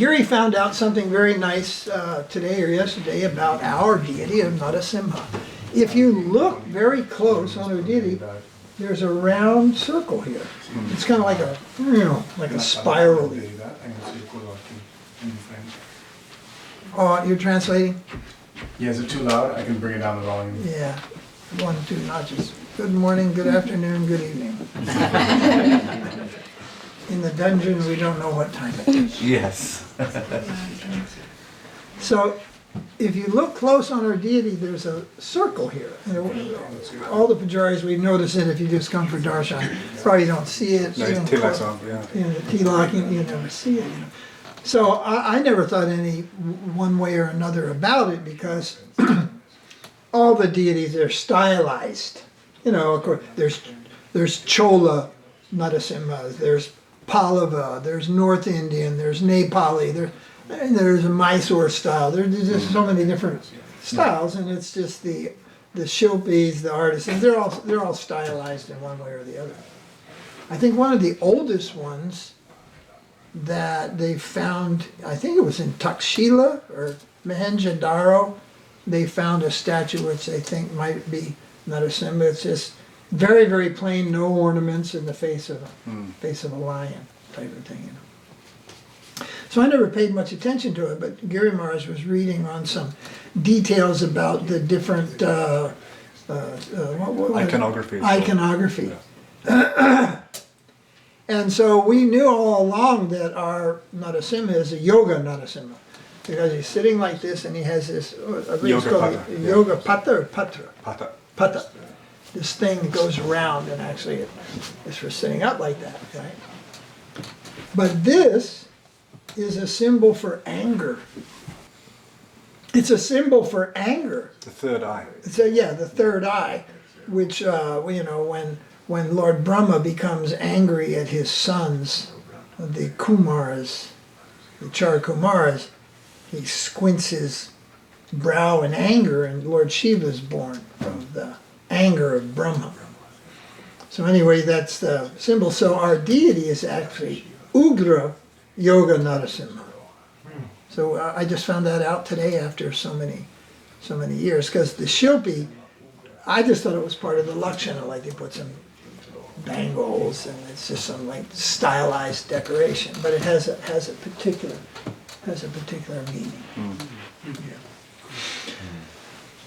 Giri found out something very nice today or yesterday about our deity of Narasimha. If you look very close on our deity, there's a round circle here. It's kind of like a, like a spiral. Oh, you're translating? Yeah, is it too loud? I can bring it down the volume. Yeah, 1, 2 notches. Good morning, good afternoon, good evening. In the dungeon, we don't know what time it is. Yes. So, if you look close on our deity, there's a circle here. All the pujaris, we notice it if you just come for darshan. Probably don't see it. No, it's tilak's on, yeah. The tilak, you never see it. So I never thought any one way or another about it because all the deities are stylized. Of course, there's Chola Narasimhas, there's Pallava, there's North Indian, there's Nepali, there's a Mysore style. There's just so many different styles, and it's just the shilpis, the artisans. They're all stylized in one way or the other. I think one of the oldest ones that they found, I think it was in Takshila or Mohenjo-daro, they found a statue which they think might be Narasimha. It's just very, very plain, no ornaments in the face of a lion type of thing. So I never paid much attention to it, but Giri Maharaj was reading on some details about the different Iconography. Iconography. Yeah. And so we knew all along that our Narasimha is a yoga Narasimha, because he's sitting like this and he has this Yoga pata. Yoga pata or patra? Pata. Pata. This thing that goes around, and actually it is for sitting up like that, right? But this is a symbol for anger. It's a symbol for anger. The third eye. So yeah, the third eye, which when Lord Brahma becomes angry at his sons, the Kumaras, the Char Kumaras, he squints his brow in anger, and Lord Shiva is born from the anger of Brahma. So anyway, that's the symbol. So our deity is actually Ugra Yoga Narasimha. So I just found that out today after so many years, because the Shilpi, I just thought it was part of the Lakshana, like they put some bangles and it's just some like stylized decoration, but it has a particular meaning. Yeah.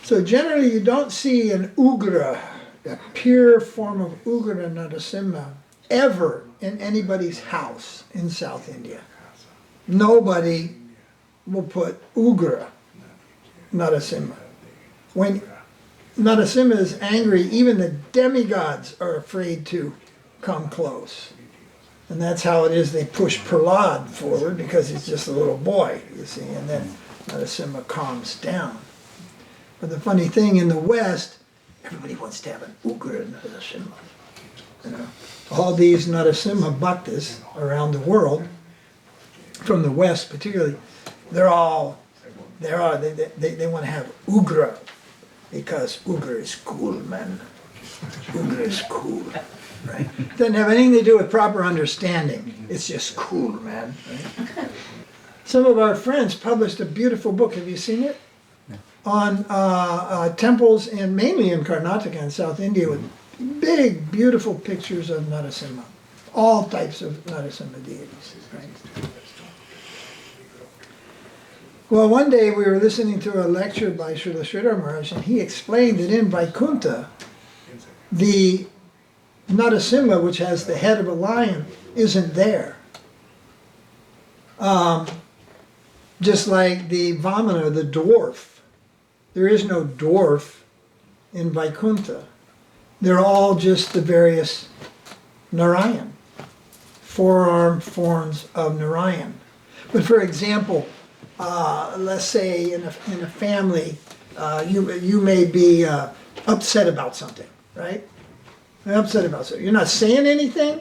So generally you don't see an Ugra, a pure form of Ugra Narasimha, ever in anybody's house in South India. Nobody will put Ugra Narasimha. When Narasimha is angry, even the demigods are afraid to come close. And that's how it is they push Prahlad forward, because he's just a little boy, you see, and then Narasimha calms down. But the funny thing, in the West, everybody wants to have an Ugra Narasimha. All these Narasimha bhaktas around the world, from the West particularly, they want to have Ugra, because Ugra is cool, man. Ugra is cool, right? Doesn't have anything to do with proper understanding. It's just cool, man. Right? Some of our friends published a beautiful book. Have you seen it? No. On temples, and mainly in Karnataka and South India, with big, beautiful pictures of Narasimha. All types of Narasimha deities, right? Well, one day we were listening to a lecture by Srila Sridhar Maharaj, and he explained that in Vaikuntha, the Narasimha, which has the head of a lion, isn't there. Just like the Vamana, the dwarf. There is no dwarf in Vaikuntha. They're all just the various Narayan, four-armed forms of Narayan. But for example, let's say in a family, you may be upset about something, right? You're upset about something. You're not saying anything,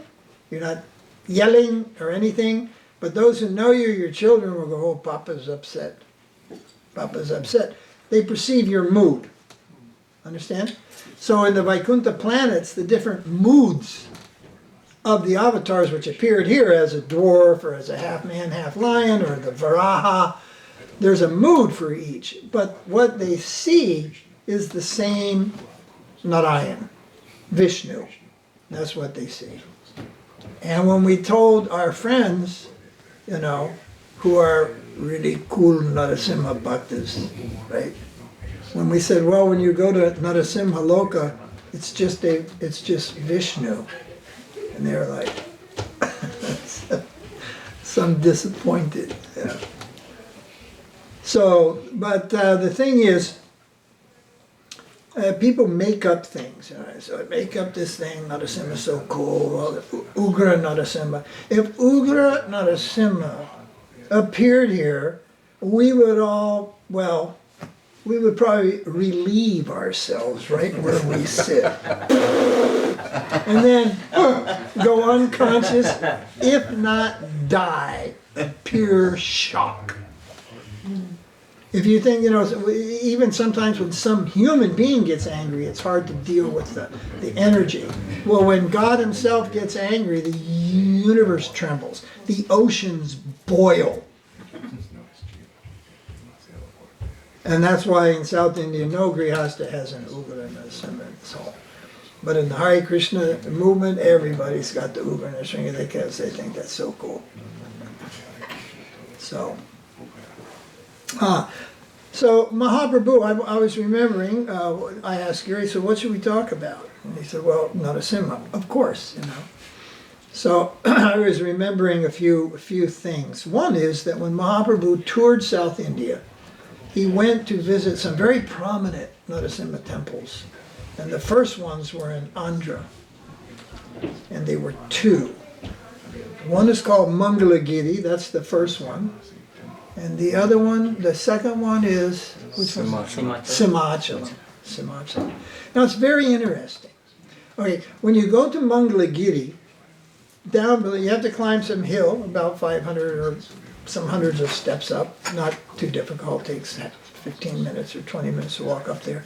you're not yelling or anything, but those who know you, your children, will go, oh, Papa's upset. Papa's upset. They perceive your mood. Understand? So in the Vaikuntha planets, the different moods of the avatars which appeared here as a dwarf or as a half man, half lion, or the Varaha, there's a mood for each. But what they see is the same Narayan, Vishnu. That's what they see. And when we told our friends, you know, who are really cool Narasimha bhaktas, right? When we said, well, when you go to Narasimha Loka, it's just Vishnu. And they were like, some disappointed. Yeah. So, but the thing is, people make up things. Right? So make up this thing, Narasimha is so cool, well, Ugra Narasimha. If Ugra Narasimha appeared here, we would all, well, we would probably relieve ourselves right where we sit. And then go unconscious, if not die of pure shock. If you think, you know, even sometimes when some human being gets angry, it's hard to deal with the energy. Well, when God himself gets angry, the universe trembles. The oceans boil. And that's why in South India, no Grihasta has an Ugra and a Narasimha. So. But in the Hare Krishna movement, everybody's got the Ugra and Narasingha. They think that's so cool. So. So Mahaprabhu, I was remembering, I asked Gary, so what should we talk about? And he said, well, Narasimha, of course, you know. So I was remembering a few things. One is that when Mahaprabhu toured South India, he went to visit some very prominent Narasimha temples. And the first ones were in Andhra. And they were two. One is called Mangalagiri, that's the first one. And the other one, the second one is, which one? Simachala. Now it's very interesting. Okay, when you go to Mangalagiri, down below, you have to climb some hill, about 500 or some hundreds of steps up. Not too difficult, takes 15 minutes or 20 minutes to walk up there.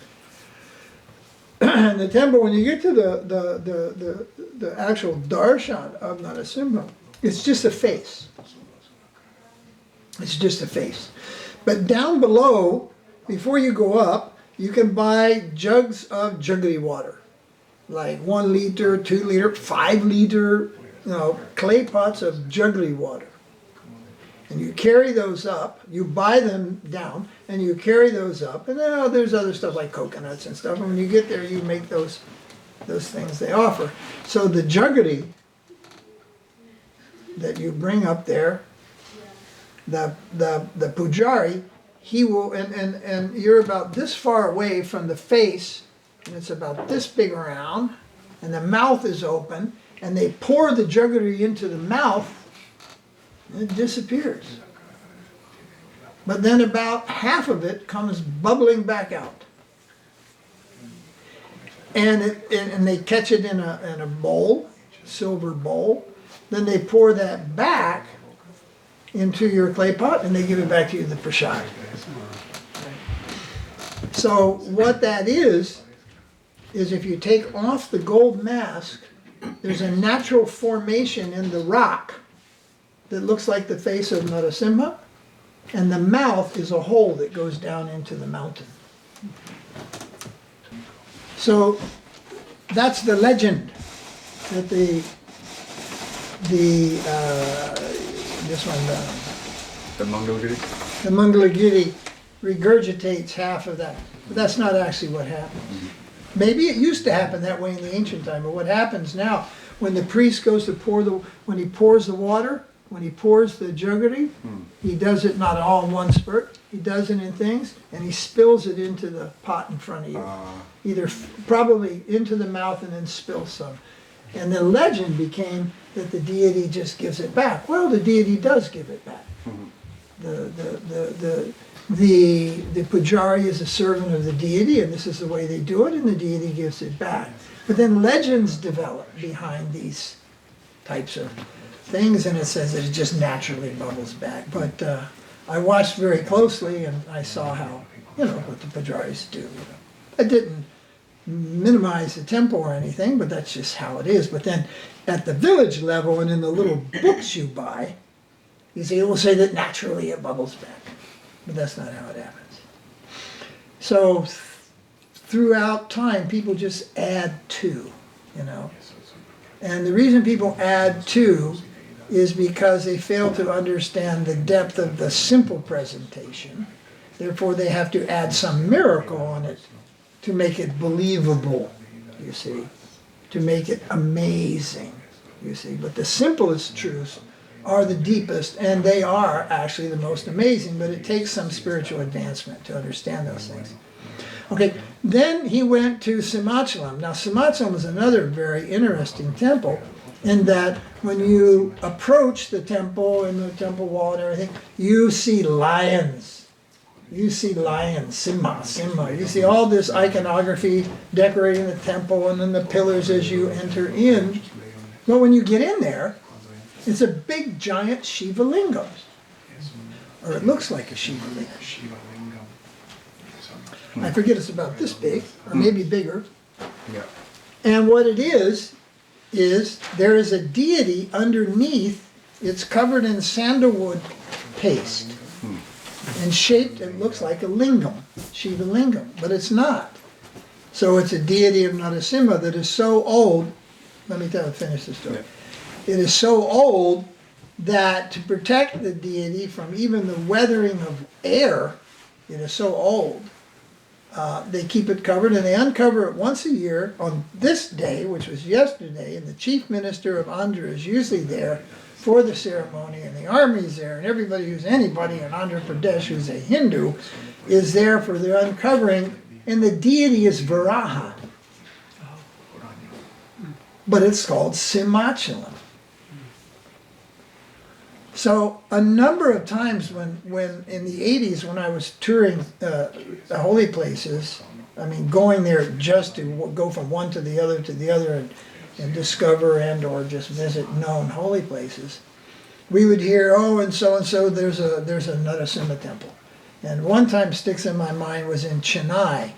And the temple, when you get to the actual darshan of Narasimha, it's just a face. It's just a face. But down below, before you go up, you can buy jugs of jaggery water. Like 1 liter, 2 liter, 5 liter, you know, clay pots of jaggery water. And you carry those up, you buy them down, and you carry those up. And then there's other stuff like coconuts and stuff. And when you get there, you make those things they offer. So the jaggery that you bring up there, the pujari, he will, and you're about this far away from the face, and it's about this big around, and the mouth is open, and they pour the jaggery into the mouth, and it disappears. But then about half of it comes bubbling back out. And they catch it in a bowl, silver bowl. Then they pour that back into your clay pot, and they give it back to you, the prasad. So what that is if you take off the gold mask, there's a natural formation in the rock that looks like the face of Narasimha, and the mouth is a hole that goes down into the mountain. So that's the legend that this one, The Mangalagiri? the Mangalagiri regurgitates half of that. But that's not actually what happened. Maybe it used to happen that way in the ancient time, but what happens now, when the priest goes to when he pours the water, when he pours the jaggery, he does it not all in one spurt, he does it in things, and he spills it into the pot in front of you. Either probably into the mouth and then spills some. And the legend became that the deity just gives it back. Well, the deity does give it back. The pujari is a servant of the deity, and this is the way they do it, and the deity gives it back. But then legends develop behind these types of things, and it says that it just naturally bubbles back. But I watched very closely, and I saw how, what the pujaris do. It didn't minimize the temple or anything, but that's just how it is. But then at the village level and in the little books you buy, it will say that naturally it bubbles back. But that's not how it happens. So throughout time, people just add to, you know. And the reason people add to is because they fail to understand the depth of the simple presentation. Therefore, they have to add some miracle on it to make it believable, you see, to make it amazing, you see. But the simplest truths are the deepest, and they are actually the most amazing, but it takes some spiritual advancement to understand those things. Okay, then he went to Simachalam. Now, Simachalam is another very interesting temple in that when you approach the temple and the temple wall and everything, you see lions. You see lions, Simha. You see all this iconography decorating the temple and then the pillars as you enter in. But when you get in there, it's a big giant Shiva lingam. Or it looks like a Shiva lingam. I forget it's about this big, or maybe bigger. Yeah. And what it is there is a deity underneath. It's covered in sandalwood paste. And shaped, it looks like a lingam, Shiva lingam, but it's not. So it's a deity of Narasimha that is so old. Let me finish the story. Yeah. It is so old that to protect the deity from even the weathering of air, it is so old. They keep it covered, and they uncover it once a year on this day, which was yesterday, and the chief minister of Andhra is usually there for the ceremony, and the army's there, and anybody in Andhra Pradesh who's a Hindu is there for the uncovering, and the deity is Varaha. But it's called Simachalam. So a number of times when in the 80s when I was touring the holy places, I mean going there just to go from one to the other and discover and or just visit known holy places, we would hear, oh, and so there's a Narasimha temple. And one time sticks in my mind was in Chennai,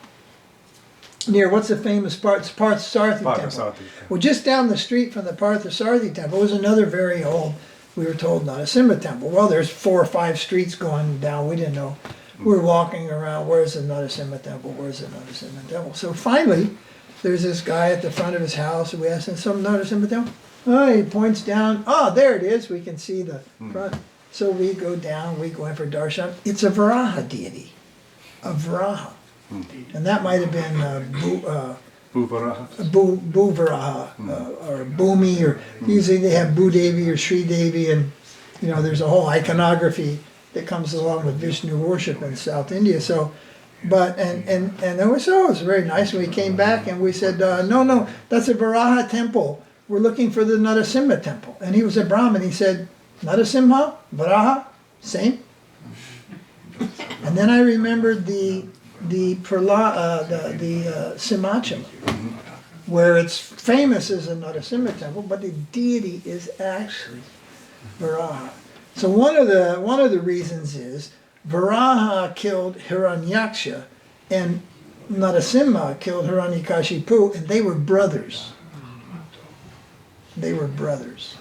near what's the famous Parthasarathi temple. Well, just down the street from the Parthasarathi temple was another very old, we were told, Narasimha temple. Well, there's 4 or 5 streets going down. We didn't know. We were walking around, where's the Narasimha temple? Where's the Narasimha temple? So finally, there's this guy at the front of his house, and we asked him, some Narasimha temple? Oh, he points down. Oh, there it is. We can see the front. So we go down. We go in for darshan. It's a Varaha deity, a Varaha, and that might have been Bhuvaraha. Bhuvaraha or Bhumi, or usually they have Bhudevi or Sri Devi, and there's a whole iconography that comes along with Vishnu worship in South India. So. But and it was very nice. We came back and we said, no, that's a Varaha temple. We're looking for the Narasimha temple. And he was a Brahmin. He said, Narasimha, Varaha, same. And then I remembered the Simachalam, where it's famous as a Narasimha temple, but the deity is actually Varaha. So one of the reasons is Varaha killed Hiraṇyākṣa, and Narasimha killed Hiraṇyakāśipu, and they were brothers. They were brothers.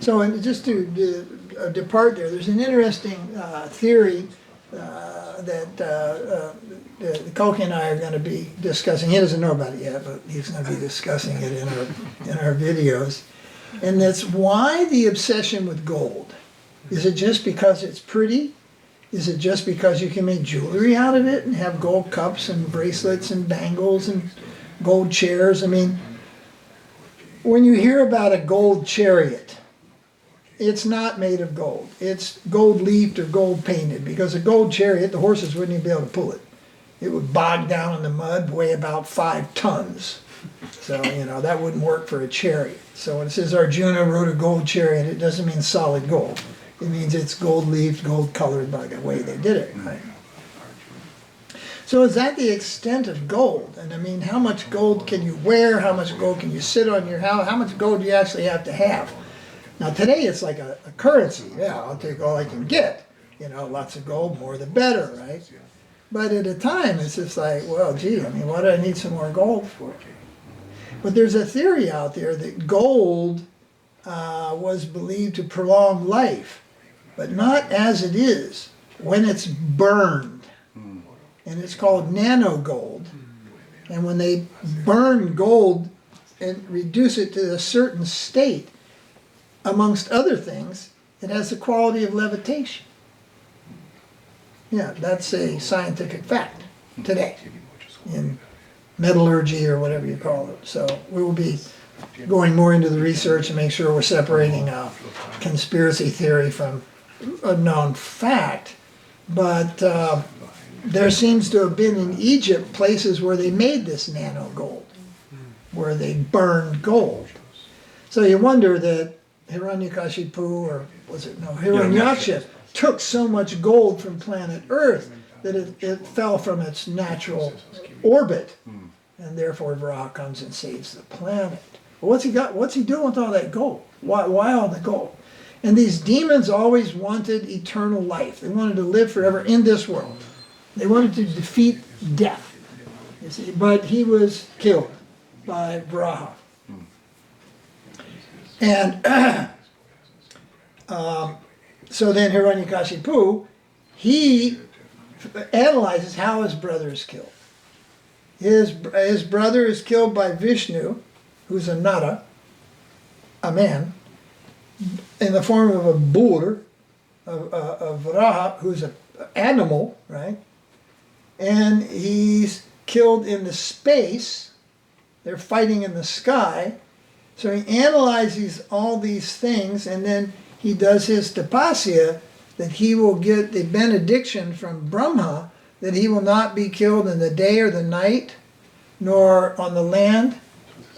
So, and just to depart there's an interesting theory that Koki and I are going to be discussing. He doesn't know about it yet, but he's going to be discussing it in our videos. And that's why the obsession with gold. Is it just because it's pretty? Is it just because you can make jewelry out of it and have gold cups and bracelets and bangles and gold chairs? I mean, when you hear about a gold chariot, it's not made of gold. It's gold leafed or gold painted, because a gold chariot, the horses wouldn't even be able to pull it. It would bog down in the mud, weigh about 5 tons. So, that wouldn't work for a chariot. So when it says Arjuna rode a gold chariot, it doesn't mean solid gold. It means it's gold leafed, gold colored by the way they did it, right? So is that the extent of gold? And I mean, how much gold can you wear? How much gold can you sit on your house? How much gold do you actually have to have? Now today it's like a currency. Yeah, I'll take all I can get. Lots of gold, more the better, right? But at a time, it's just like, well, gee, I mean, what do I need some more gold for? But there's a theory out there that gold was believed to prolong life, but not as it is when it's burned. And it's called nano gold. And when they burn gold and reduce it to a certain state, amongst other things, it has the quality of levitation. Yeah, that's a scientific fact today in metallurgy or whatever you call it. So we will be going more into the research and make sure we're separating conspiracy theory from a known fact. But there seems to have been in Egypt places where they made this nano gold, where they burned gold. So you wonder that Hiraṇyakaśipu, or was it, no, Hiraṇyākṣa took so much gold from planet Earth that it fell from its natural orbit, and therefore Varaha comes and saves the planet. Well, what's he doing with all that gold? Why all the gold? And these demons always wanted eternal life. They wanted to live forever in this world. They wanted to defeat death, you see, but he was killed by Varaha. And so then Hiraṇyakaśipu, he analyzes how his brother is killed. His brother is killed by Vishnu, who's a Nara, a man, in the form of a boar, of Varaha, who's an animal, right? And he's killed in the space. They're fighting in the sky. So he analyzes all these things, and then he does his tapasya, that he will get the benediction from Brahma, that he will not be killed in the day or the night, nor on the land,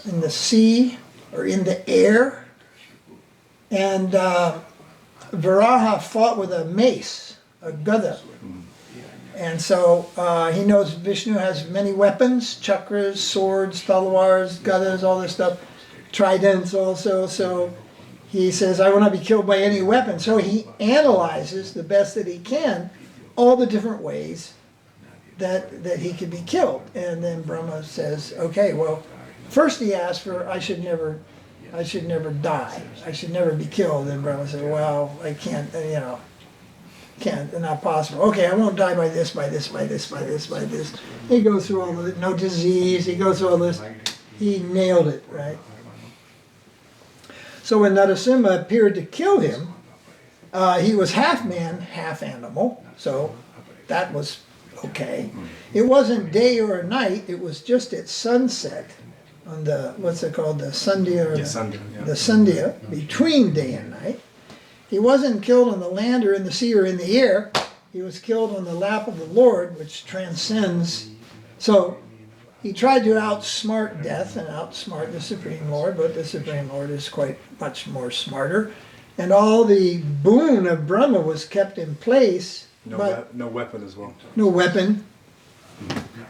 in the sea, or in the air. And Varaha fought with a mace, a gada. And so he knows Vishnu has many weapons, chakras, swords, talwars, gadas, all this stuff, tridents also. So he says, I will not be killed by any weapon. So he analyzes the best that he can all the different ways that he could be killed. And then Brahma says, okay, well, first he asked for, I should never die. I should never be killed. And Brahma said, well, I can't, can't, not possible. Okay, I won't die by this, by this, by this, by this, by this. He goes through all of it, no disease, he goes through all this. He nailed it, right? So when Narasimha appeared to kill him, he was half man, half animal, so that was okay. It wasn't day or night, it was just at sunset on the, what's it called, the Sandhya, the Sandhya, between day and night. He wasn't killed on the land or in the sea or in the air. He was killed on the lap of the Lord, which transcends. So he tried to outsmart death and outsmart the Supreme Lord, but the Supreme Lord is quite much more smarter. And all the boon of Brahma was kept in place. No weapon as well. No weapon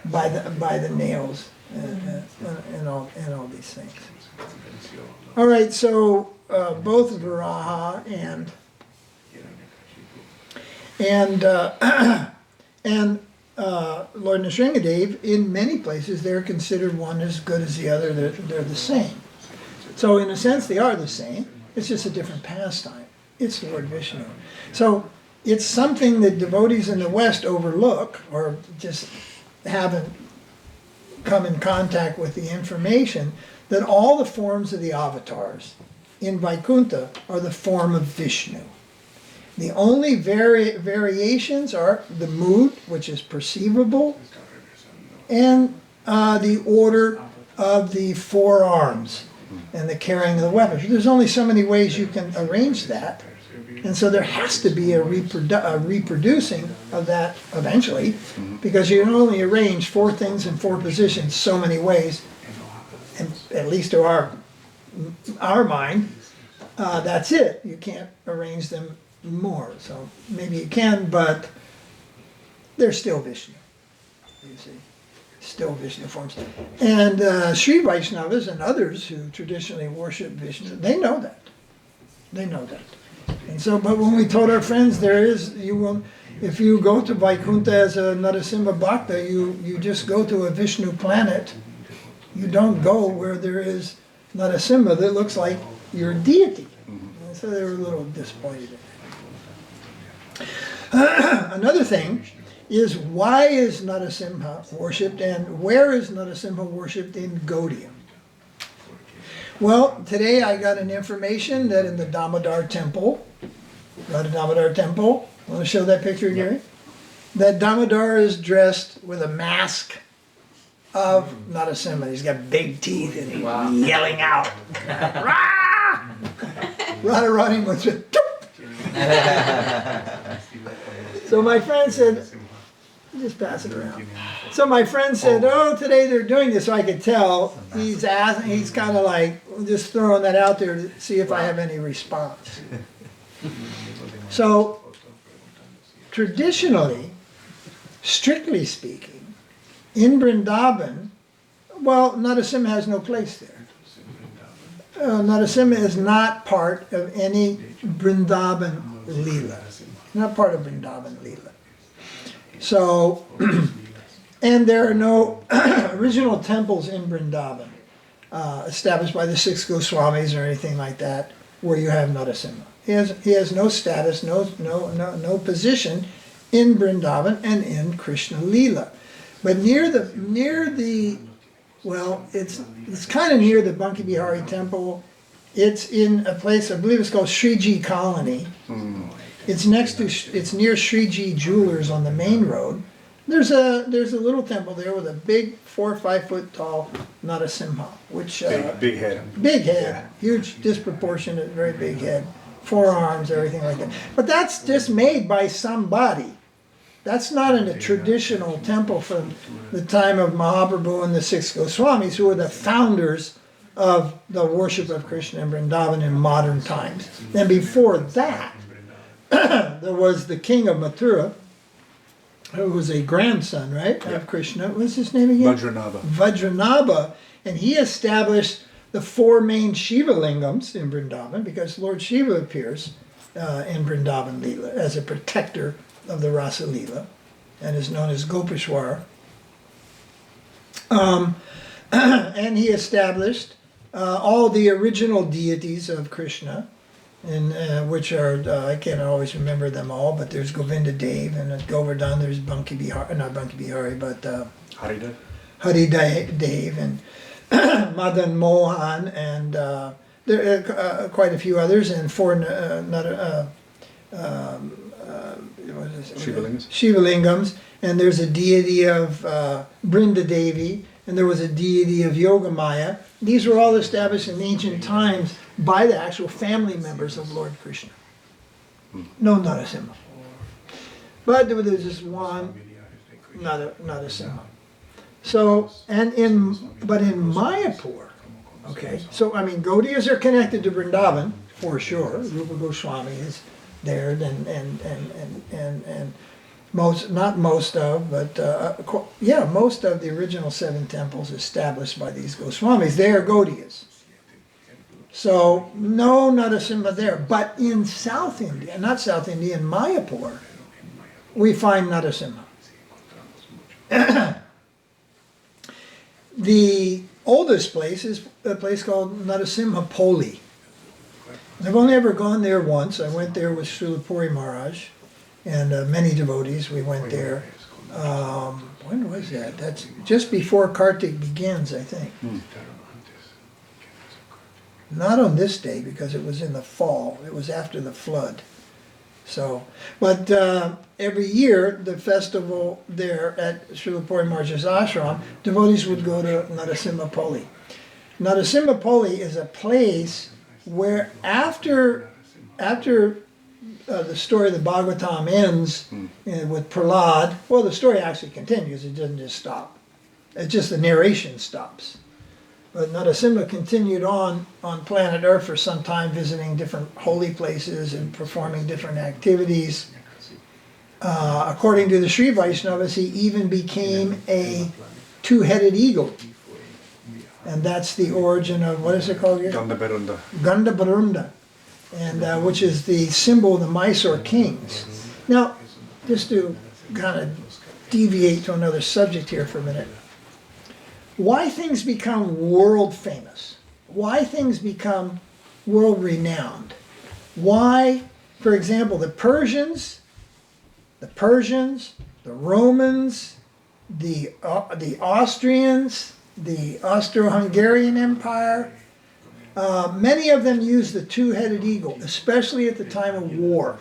by the nails and all these things. All right, so both Varaha and Lord Nrsingadev, in many places they're considered one as good as the other. They're the same. So in a sense they are the same. It's just a different pastime. It's Lord Vishnu. So it's something that devotees in the West overlook or just haven't come in contact with the information that all the forms of the avatars in Vaikuntha are the form of Vishnu. The only variations are the mood, which is perceivable, and the order of the forearms and the carrying of the weapons. There's only so many ways you can arrange that, and so there has to be a reproducing of that eventually, because you can only arrange 4 things in 4 positions so many ways, and at least to our mind, that's it. You can't arrange them more. So maybe you can, but they're still Vishnu. You see, still Vishnu forms. And Sri Vaishnavas and others who traditionally worship Vishnu, they know that. They know that. And so, but when we told our friends, If you go to Vaikuntha as a Narasimha Bhakta, you just go to a Vishnu planet. You don't go where there is Narasimha that looks like your deity. So they were a little disappointed. Another thing is, why is Narasimha worshipped, and where is Narasimha worshipped in Gaudiya? Well, today I got an information that in the Damodar temple, Radha Damodar temple, want to show that picture, Gary? That Damodar is dressed with a mask of Narasimha. He's got big teeth and he's yelling out. Rah! Radharani was just, so my friend said, just pass it around. So my friend said, oh, today they're doing this. So I could tell he's kind of like just throwing that out there to see if I have any response. So traditionally, strictly speaking, in Vrindavan, well, Narasimha has no place there. Narasimha is not part of any Vrindavan Leela. Not part of Vrindavan Leela. So, and there are no original temples in Vrindavan established by the six Goswamis or anything like that where you have Narasimha. He has no status, no position in Vrindavan and in Krishna Leela. But near the well, it's kind of near the Banki Bihari temple. It's in a place, I believe it's called Sriji Colony. It's it's near Sriji Jewelers on the main road. There's a little temple there with a big 4 or 5 foot tall Narasimha, which Big head. big head, huge, disproportionate, very big head, 4 arms, everything like that. But that's just made by somebody. That's not in a traditional temple from the time of Mahaprabhu and the 6 Goswamis, who were the founders of the worship of Krishna in Vrindavan in modern times. And before that, there was the king of Mathura, who was a grandson, right, of Krishna. What's his name again? Vajranabha. Vajranabha. And he established the 4 main Shiva lingams in Vrindavan, because Lord Shiva appears in Vrindavan Leela as a protector of the Rasa Leela, and is known as Gopeshwara. And he established all the original deities of Krishna, which are, I can't always remember them all, but there's Govinda Dev, and at Govardhan there's Banki Bihari, not Banki Bihari, but Haridev. Hari Dev, and Madan Mohan, and there are quite a few others, and 4 Shivalingams, and there's a deity of Brinda Devi, and there was a deity of Yogamaya. These were all established in ancient times by the actual family members of Lord Krishna. No Narasimha. But there was just one Narasimha. So, but in Mayapur, okay, so I mean, Gaudiyas are connected to Vrindavan, for sure. Rupa Goswami is there, and most of the original 7 temples established by these Goswamis, they are Gaudiyas. So no Narasimha there, but in South India, in Mayapur, we find Narasimha. The oldest place is a place called Narasinghapalli. I've only ever gone there once. I went there with Srila Puri Maharaj and many devotees. We went there. When was that? That's just before Kartik begins, I think. Not on this day, because it was in the fall. It was after the flood. So, but every year, the festival there at Srila Puri Maharaj's ashram, devotees would go to Narasimhapalli. Narasimhapalli is a place where after the story of the Bhagavatam ends with Prahlad, well, the story actually continues. It doesn't just stop. It's just the narration stops. But Narasimha continued on planet Earth for some time, visiting different holy places and performing different activities. According to the Sri Vaishnavas, he even became a 2-headed eagle. And that's the origin of, what is it called here? Gaṇḍaberunda. Gaṇḍaberunda, and which is the symbol of the Mysore kings. Now, just to kind of deviate to another subject here for a minute. Why things become world famous? Why things become world renowned? Why, for example, the Persians, the Romans, the Austrians, the Austro-Hungarian Empire, many of them used the two-headed eagle, especially at the time of war.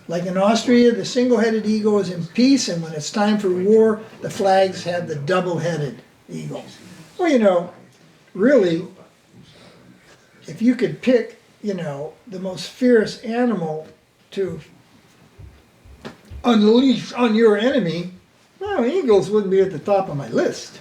Like in Austria, the single-headed eagle is in peace, and when it's time for war, the flags have the double-headed eagle. Well, you know, really, if you could pick, you know, the most fierce animal to unleash on your enemy, well, eagles wouldn't be at the top of my list.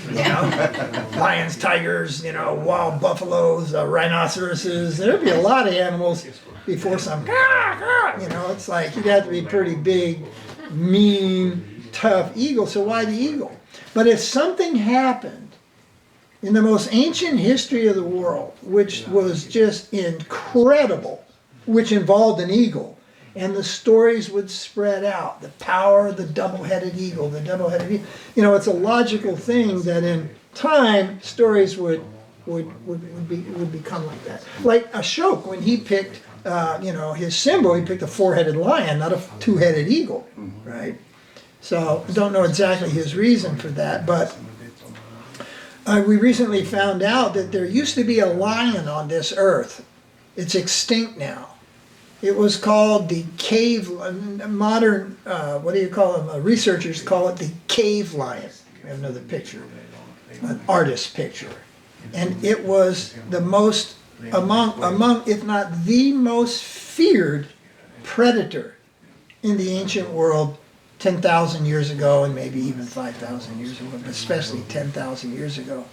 You know, lions, tigers, you know, wild buffaloes, rhinoceroses. There'd be a lot of animals before some, you know, it's like you'd have to be pretty big, mean, tough eagle. So why the eagle? But if something happened in the most ancient history of the world, which was just incredible, which involved an eagle, and the stories would spread out. The power of the double-headed eagle, the double-headed eagle. You know, it's a logical thing that in time, stories would become like that. Like Ashoka, when he picked, you know, his symbol, he picked a four-headed lion, not a two-headed eagle, right? So I don't know exactly his reason for that, but we recently found out that there used to be a lion on this earth. It's extinct now. It was called the cave, modern, what do you call them? Researchers call it the cave lion. We have another picture, an artist's picture. And it was the most, among, if not the most feared predator in the ancient world 10,000 years ago, and maybe even 5,000 years ago, but especially 10,000 years ago.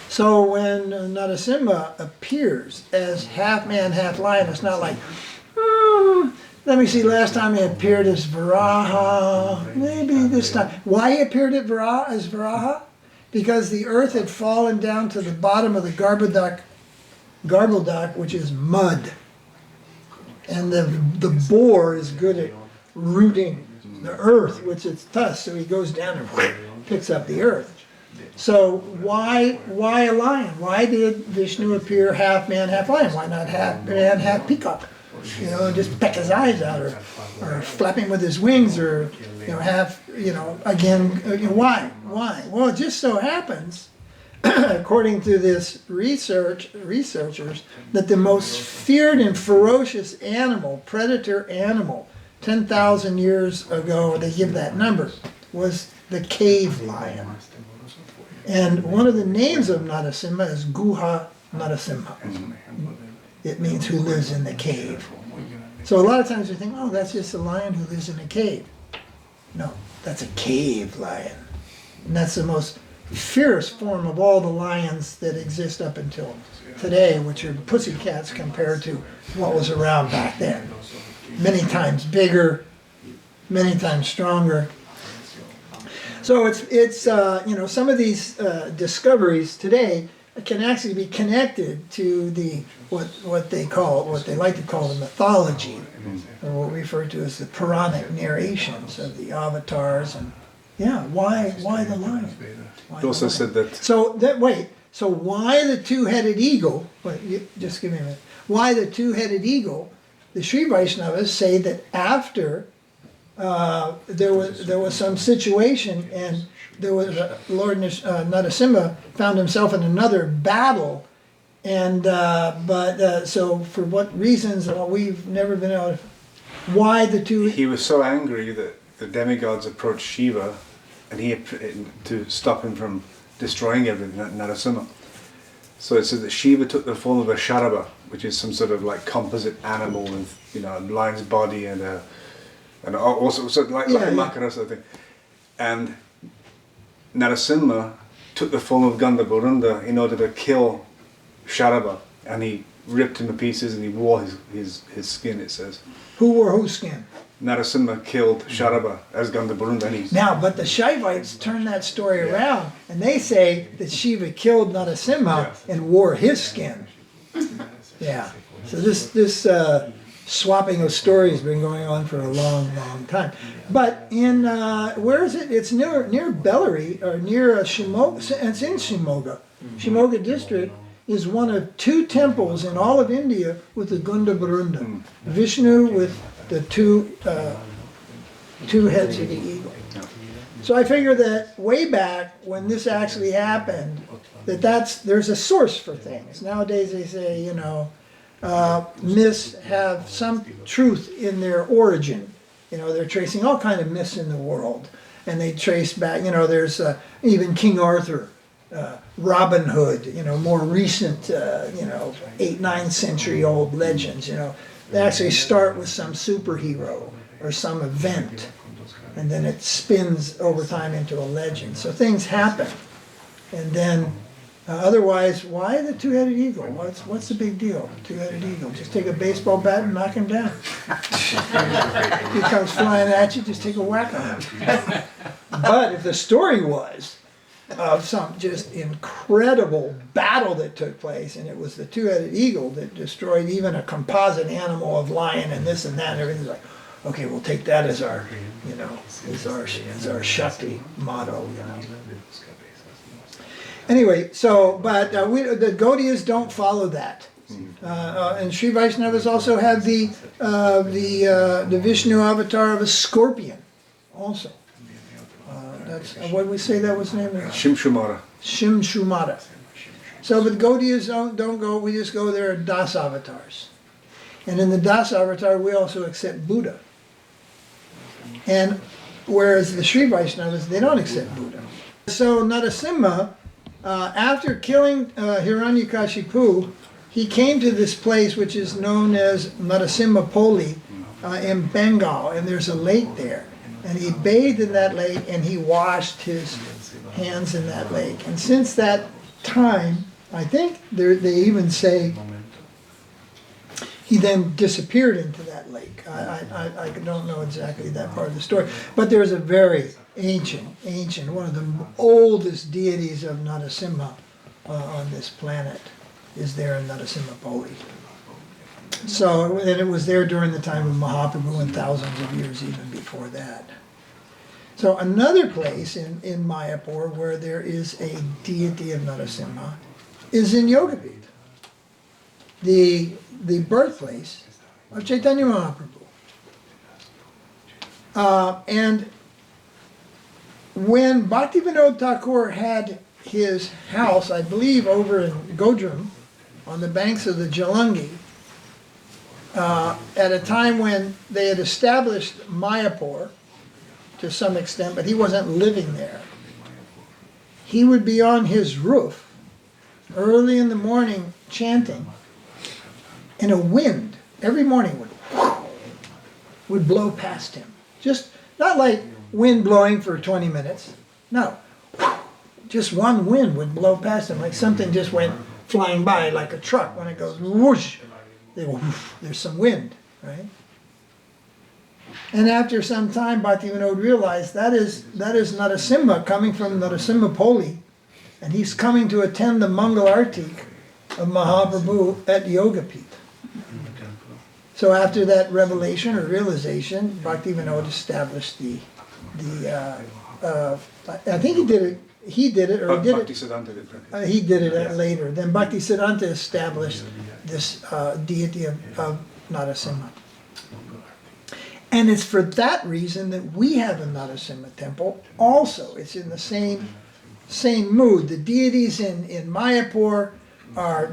So when Narasimha appears as half man, half lion, it's not like, let me see, last time he appeared as Varaha, maybe this time. Why he appeared as Varaha? Because the earth had fallen down to the bottom of the Garbhodak, which is mud. And the boar is good at rooting the earth with its tusks, so he goes down and picks up the earth. So why a lion? Why did Vishnu appear half man, half lion? Why not half man, half peacock? You know, just peck his eyes out, or flap him with his wings, or you know, half, you know, again, why? Well, it just so happens, according to this researchers, that the most feared and ferocious animal, predator animal, 10,000 years ago, they give that number, was the cave lion. And one of the names of Narasimha is Guha Narasimha. It means who lives in the cave. So a lot of times we think, oh, that's just a lion who lives in a cave. No, that's a cave lion. And that's the most fierce form of all the lions that exist up until today, which are pussycats compared to what was around back then. Many times bigger, many times stronger. So it's you know, some of these discoveries today can actually be connected to the what they like to call the mythology, or what we refer to as the Puranic narrations of the avatars, and why the lion? You also said that. So why the two-headed eagle? Just give me a minute. Why the two-headed eagle? The Sri Vaishnavas say that after there was some situation, and there was Lord Narasimha found himself in another battle, and so for what reasons? Well, we've never been able to. Why the two? He was so angry that the demigods approached Shiva, and to stop him from destroying everything, Narasimha. So it says that Shiva took the form of a sharaba, which is some sort of like composite animal with, you know, a lion's body and also sort of like a makara sort of thing. And Narasimha took the form of Gaṇḍaberunda in order to kill Sharaba, and he ripped him to pieces and he wore his skin, it says. Who wore whose skin? Narasimha killed Sharaba as Gaṇḍaberunda. Now, but the Shaivites turn that story around, and they say that Shiva killed Narasimha and wore his skin. Yeah. So this swapping of stories has been going on for a long, long time. But in, where is it? It's near Bellary, or near Shimoga, it's in Shimoga. Shimoga district is one of 2 temples in all of India with the Gaṇḍaberunda. Vishnu with the two heads of the eagle. So I figure that way back when this actually happened, there's a source for things. Nowadays they say, you know, myths have some truth in their origin. You know, they're tracing all kind of myths in the world. And they trace back, you know, there's even King Arthur, Robin Hood, you know, more recent, you know, 8th, 9th century old legends, you know. They actually start with some superhero or some event, and then it spins over time into a legend. So things happen. And then, otherwise, why the two-headed eagle? What's the big deal? Two-headed eagle. Just take a baseball bat and knock him down. He comes flying at you, just take a whack on him. But if the story was of some just incredible battle that took place, and it was the two-headed eagle that destroyed even a composite animal of lion and this and that, and everything's like, okay, we'll take that as our, you know, as our Shakti motto, you know. Anyway, so, but the Gaudiyas don't follow that. And Sri Vaishnavas also have the Vishnu avatar of a scorpion, also. That's what did we say that was named? Shimshumara. Shimshumara. So, but Gaudiyas don't go. We just go there as Das avatars, and in the Das avatar we also accept Buddha. And whereas the Sri Vaishnavas, they don't accept Buddha. So Narasimha, after killing Hiraṇyakaśipu, he came to this place which is known as Narasinghapalli in Bengal, and there's a lake there. And he bathed in that lake and he washed his hands in that lake. And since that time, I think they even say he then disappeared into that lake. I don't know exactly that part of the story. But there's a very ancient, one of the oldest deities of Narasimha on this planet is there in Narasimhapalli. So, and it was there during the time of Mahaprabhu and thousands of years even before that. So another place in Māyāpur where there is a deity of Narasimha is in Yogapith, the birthplace of Caitanya Mahāprabhu. And when Bhaktivinoda Thakur had his house, I believe over in Godrum, on the banks of the Jalangi, at a time when they had established Māyāpur to some extent, but he wasn't living there, he would be on his roof early in the morning chanting, and a wind every morning would blow past him. Just not like wind blowing for 20 minutes. No. Just one wind would blow past him, like something just went flying by, like a truck when it goes whoosh. There's some wind, right? And after some time, Bhaktivinoda realized that is Narasimha coming from Narasimhapalli, and he's coming to attend the Mangal Arti of Mahaprabhu at Yogapith. So after that revelation or realization, Bhaktivinoda established I think he did it, he did it later. Then Bhaktisiddhanta established this deity of Narasimha. And it's for that reason that we have a Narasimha temple also. It's in the same mood. The deities in Māyāpur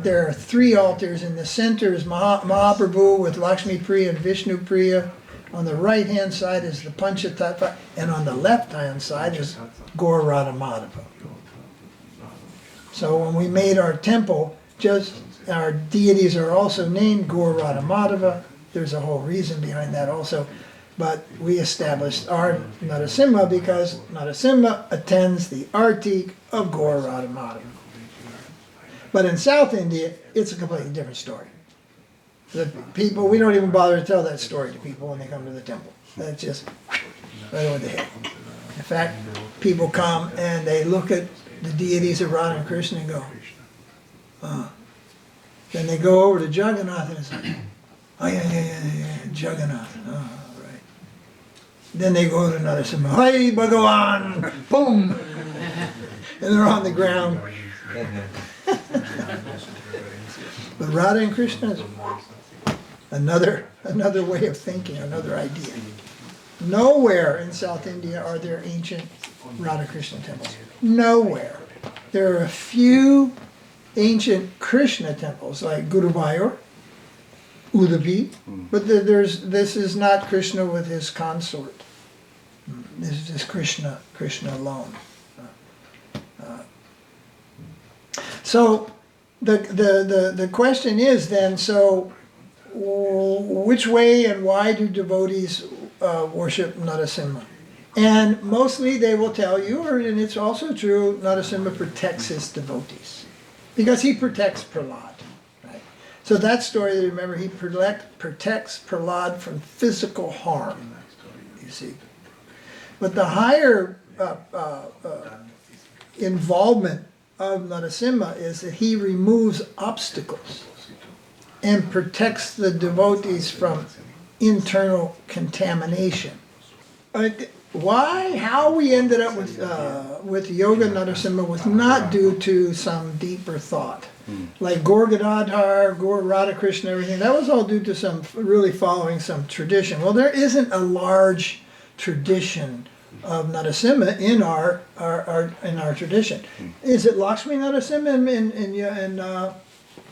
there are 3 altars. In the center is Mahaprabhu with Lakshmi Priya and Vishnu Priya. On the right hand side is the Panchatattva, and on the left hand side is Gaura-Rādhā-Madhava. So when we made our temple, our deities are also named Gaura-Rādhā-Madhava. There's a whole reason behind that also. But we established our Narasimha because Narasimha attends the Arti of Gaura-Rādhā-Madhava. But in South India, it's a completely different story. The people, we don't even bother to tell that story to people when they come to the temple. That's just right over the head. In fact, people come and they look at the deities of Radha and Krishna and go, Then they go over to Jagannath and it's like, Oh yeah, Jagannath. Oh, right. Then they go to Narasimha. Hai Bhagavan! Boom! And they're on the ground. But Radha and Krishna is another way of thinking, another idea. Nowhere in South India are there ancient Radha Krishna temples. Nowhere. There are a few ancient Krishna temples like Guruvayur, Udupi, but this is not Krishna with his consort. This is just Krishna alone. So the question is then, so which way and why do devotees worship Narasimha? And mostly they will tell you, and it's also true, Narasimha protects his devotees. Because he protects Prahlad. Right? So that story, remember, he protects Prahlad from physical harm, you see. But the higher involvement of Narasimha is that he removes obstacles and protects the devotees from internal contamination. How we ended up with Yoga Narasimha was not due to some deeper thought. Like Gaura-Rādhā, Gaura-Rādhā-Kṛṣṇa, everything, that was all due to some really following some tradition. Well, there isn't a large tradition of Narasimha in our tradition. Is it Lakshmi Narasimha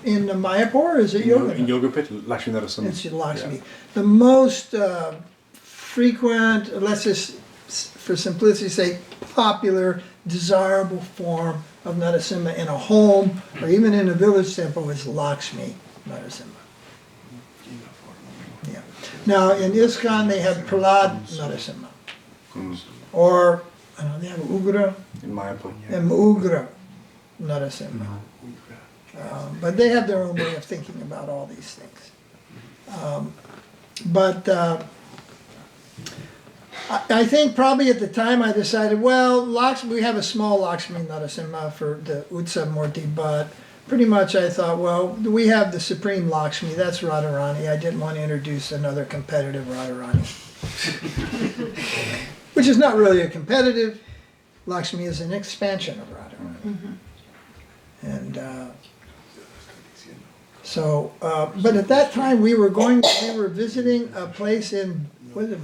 in Māyāpura, or is it Yoga? In Yoga Pit, Lakshmi Narasimha. It's Lakshmi. Yeah. The most frequent, let's just, for simplicity's sake, popular, desirable form of Narasimha in a home or even in a village temple is Lakshmi Narasimha. Yeah. Now in ISKCON they have Prahlad Narasimha. Or they have Ugra in Māyāpura. And Ugra Narasimha. But they have their own way of thinking about all these things. I think probably at the time I decided, well, we have a small Lakshmi Narasimha for the Utsav Murti, but pretty much I thought, well, we have the Supreme Lakshmi, that's Radharani. I didn't want to introduce another competitive Radharani. Which is not really a competitive. Lakshmi is an expansion of Radharani. And but at that time we were visiting a place in, what is it,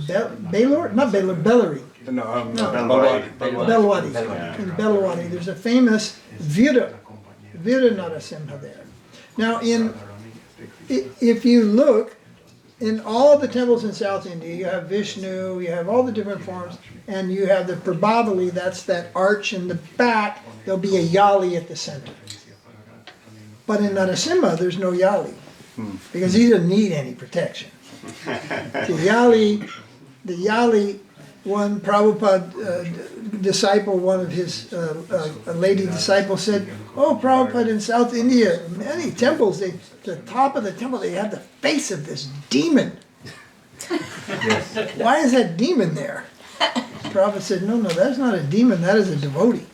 Belur? Not Belur, Bellary. No, Belwadi. In Belwadi, there's a famous Vira Narasimha there. Now, if you look, in all the temples in South India, you have Vishnu, you have all the different forms, and you have the Prabhavali, that's that arch in the back, there'll be a yali at the center. But in Narasimha, there's no yali, because he doesn't need any protection. The yali, one Prabhupada disciple, one of his a lady disciples said, "Oh, Prabhupada, in South India, many temples, the top of the temple, they have the face of this demon. Why is that demon there?" Prabhupada said, "No, that's not a demon, that is a devotee.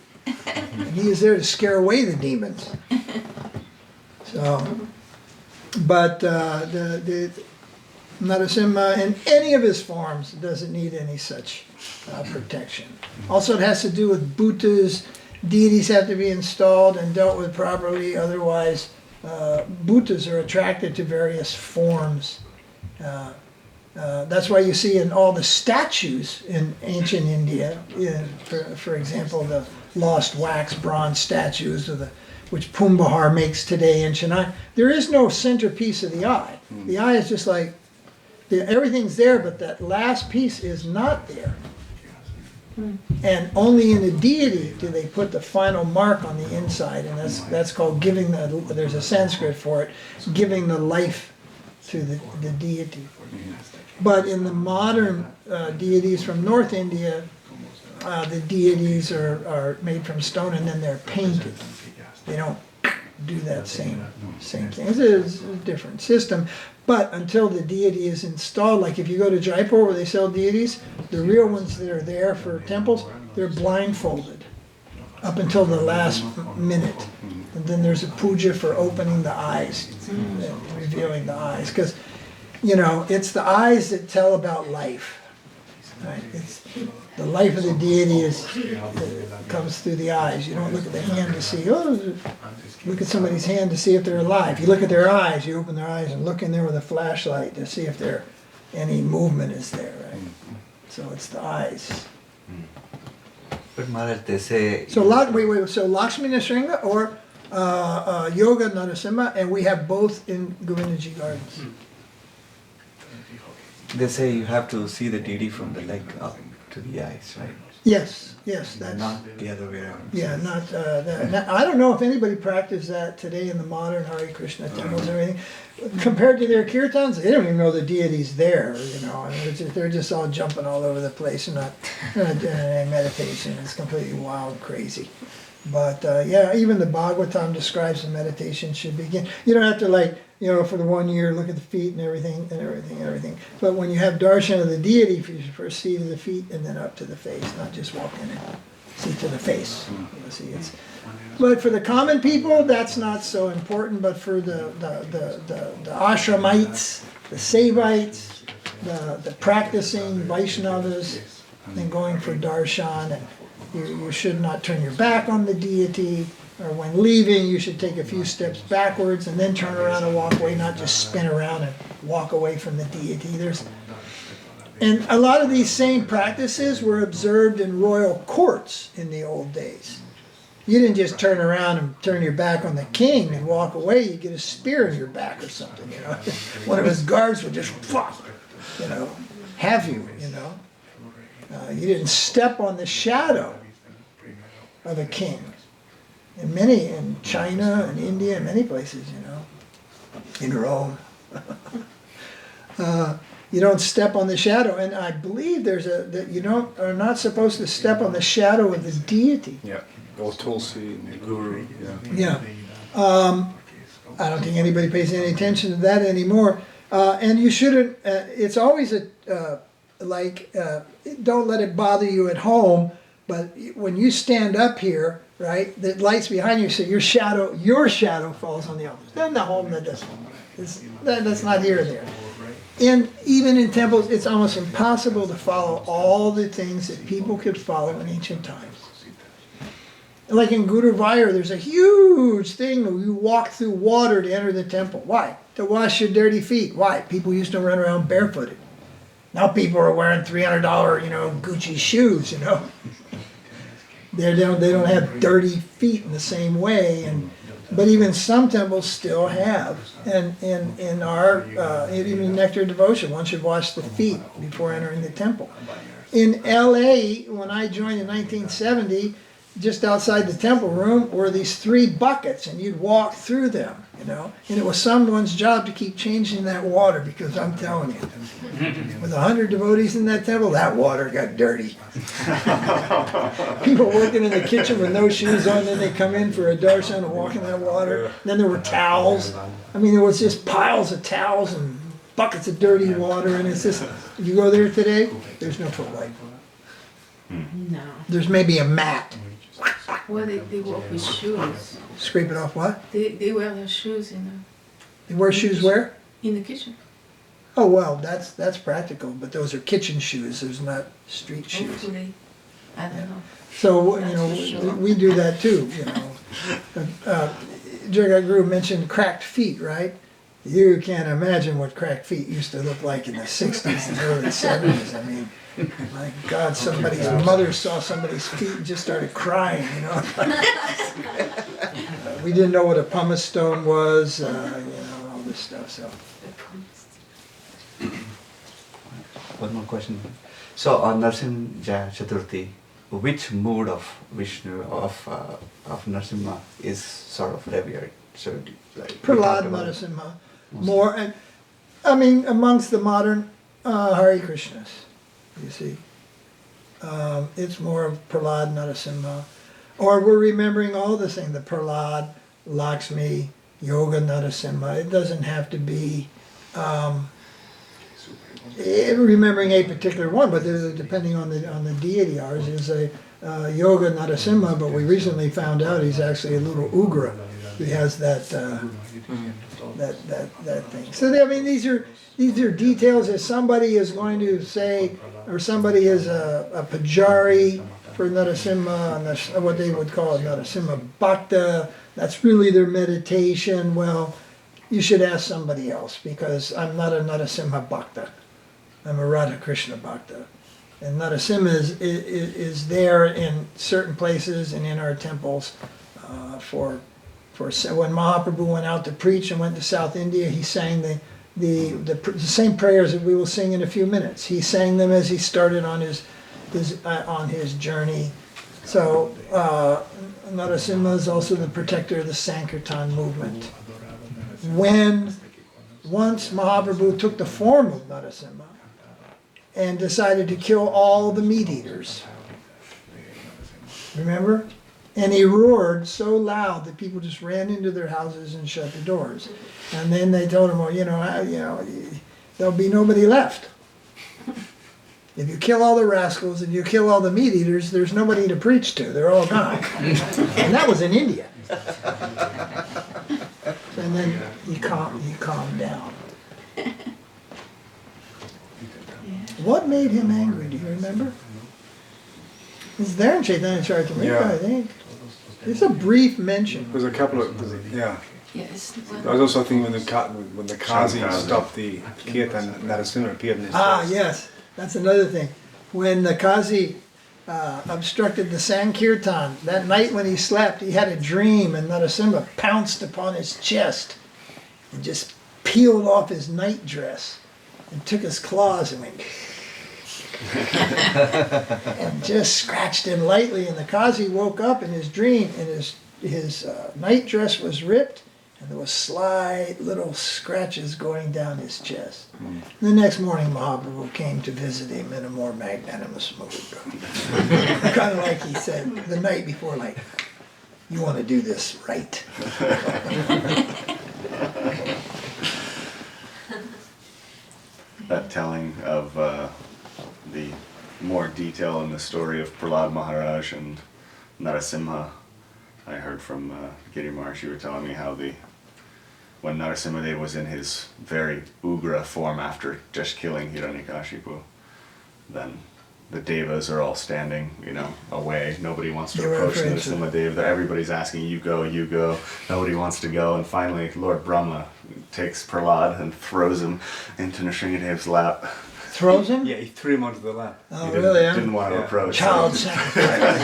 And he is there to scare away the demons." So, but the Narasimha in any of his forms doesn't need any such protection. Also, it has to do with bhutas. Deities have to be installed and dealt with properly, otherwise bhutas are attracted to various forms. That's why you see in all the statues in ancient India, for example, the lost wax bronze statues of which Pumbahar makes today in Chennai, there is no centerpiece of the eye. The eye is just like, everything's there, but that last piece is not there. And only in a deity do they put the final mark on the inside, and that's called giving there's a Sanskrit for it, giving the life to the deity. But in the modern deities from North India, the deities are made from stone and then they're painted. They don't do that same thing. It's a different system. But until the deity is installed, like if you go to Jaipur where they sell deities, the real ones that are there for temples, they're blindfolded up until the last minute. And then there's a puja for opening the eyes, revealing the eyes. Because you know, it's the eyes that tell about life. Right? It's, the life of the deity comes through the eyes. You don't look at the hand to see, oh, look at somebody's hand to see if they're alive. You look at their eyes, you open their eyes and look in there with a flashlight to see if any movement is there, right? So it's the eyes. But Maharaj, they say... So, so Lakshmi Narasimha or Yoga Narasimha, and we have both in Govindaji Gardens. They say you have to see the deity from the leg up to the eyes, right? Yes, that's... Not the other way around. Yeah, not that. Now, I don't know if anybody practices that today in the modern Hare Krishna temples and everything. Compared to their kirtans, they don't even know the deity's there, you know. I mean, they're just all jumping all over the place and not doing any meditation. It's completely wild, crazy. But yeah, even the Bhagavatam describes the meditation should begin. You don't have to like, you know, for the 1 year look at the feet and everything. But when you have darshan of the deity, you first see to the feet and then up to the face, not just walk in and see to the face. You see, but for the common people, that's not so important. But for the ashramites, the Saivites, the practicing Vaishnavas, and going for darshan, and you should not turn your back on the deity, or when leaving you should take a few steps backwards and then turn around and walk away, not just spin around and walk away from the deity. And a lot of these same practices were observed in royal courts in the old days. You didn't just turn around and turn your back on the king and walk away. You get a spear in your back or something, you know. One of his guards would just, you know, have you, you know. You didn't step on the shadow of a king. In China and India and many places, you know, in Rome. You don't step on the shadow, and I believe that you are not supposed to step on the shadow of the deity. Yeah, or Tulsi and the Guru. Yeah. I don't think anybody pays any attention to that anymore. And you shouldn't. It's always don't let it bother you at home. But when you stand up here, right, the light's behind you, so your shadow falls on the altar. Then the home that doesn't. That's not here or there. And even in temples, it's almost impossible to follow all the things that people could follow in ancient times. Like in Guruvayur, there's a huge thing where you walk through water to enter the temple. Why? To wash your dirty feet. Why? People used to run around barefooted. Now people are wearing $300, you know, Gucci shoes, you know. They don't have dirty feet in the same way, but even some temples still have. And in our even Nectar Devotion, one should wash the feet before entering the temple. In L.A., when I joined in 1970, just outside the temple room were these 3 buckets, and you'd walk through them, you know. And it was someone's job to keep changing that water, because I'm telling you, with 100 devotees in that temple, that water got dirty. People working in the kitchen with no shoes on, then they come in for a darshan and walk in that water. Then there were towels. I mean, there was just piles of towels and buckets of dirty water, and it's just, if you go there today, there's no toilet. No. There's maybe a mat. Well, they walk with shoes. Scrape it off what? They wear their shoes They wear shoes where? in the kitchen. Oh, well, that's practical, but those are kitchen shoes. Those are not street shoes. Hopefully, I don't know. So, you know, we do that too, you know. Jagat Guru mentioned cracked feet, right? You can't imagine what cracked feet used to look like in the 60s and early 70s. I mean, my God, somebody's mother saw somebody's feet and just started crying, you know. We didn't know what a pumice stone was, you know, all this stuff, so. One more question. So on Narasingha Chaturdaśī, which mood of Vishnu, of Narasimha is sort of revered? So, like, Prahlad Narasimha, more, and I mean, amongst the modern Hare Krishnas, you see. It's more of Prahlad Narasimha. Or we're remembering all the things, the Prahlad, Lakshmi, Yoga Narasimha. It doesn't have to be remembering a particular one, but depending on the deity. Ours is a Yoga Narasimha, but we recently found out he's actually a little Ugra. He has that that thing. So I mean, these are details. If somebody is going to say, or somebody is a pujari for Narasimha, and what they would call a Narasimha Bhakta, that's really their meditation. Well, you should ask somebody else, because I'm not a Narasimha Bhakta. I'm a Radha-Krishna Bhakta. And Narasimha is there in certain places and in our temples for when Mahaprabhu went out to preach and went to South India, he sang the same prayers that we will sing in a few minutes. He sang them as he started on his journey. So Narasimha is also the protector of the Sankirtan movement. Once Mahaprabhu took the form of Narasimha and decided to kill all the meat eaters. Remember? And he roared so loud that people just ran into their houses and shut the doors. And then they told him, well, there'll be nobody left. If you kill all the rascals and you kill all the meat eaters, there's nobody to preach to. They're all gone. And that was in India. And then he calmed down. What made him angry? Do you remember? It's there in Chaitanya Charitamrita, I think. It's a brief mention. There's a couple of, yeah. Yes. I was also thinking when the Qazi stopped the Kirtan, Narasimha appeared in his place. Yes. That's another thing. When the Qazi obstructed the Sankirtan, that night when he slept, he had a dream, and Narasimha pounced upon his chest and just peeled off his night dress and took his claws and went and just scratched him lightly. And the Qazi woke up in his dream, and his night dress was ripped, and there was slight little scratches going down his chest. The next morning, Mahaprabhu came to visit him in a more magnanimous mood. Kind of like he said the night before, like, you want to do this right. That telling of the more detail in the story of Prahlad Maharaj and Narasimha, I heard from Giri Maharaj, you were telling me how when Narasimha was in his very Ugra form after just killing Hiraṇyakaśipu, then the devas are all standing, away. Nobody wants to approach Narasimha Deva. Everybody's asking, you go, you go. Nobody wants to go. And finally, Lord Brahma takes Prahlad and throws him into Narasingha Deva's lap. Throws him? Yeah, he threw him onto the lap. Oh, really? Didn't want to approach. Child sacrifice.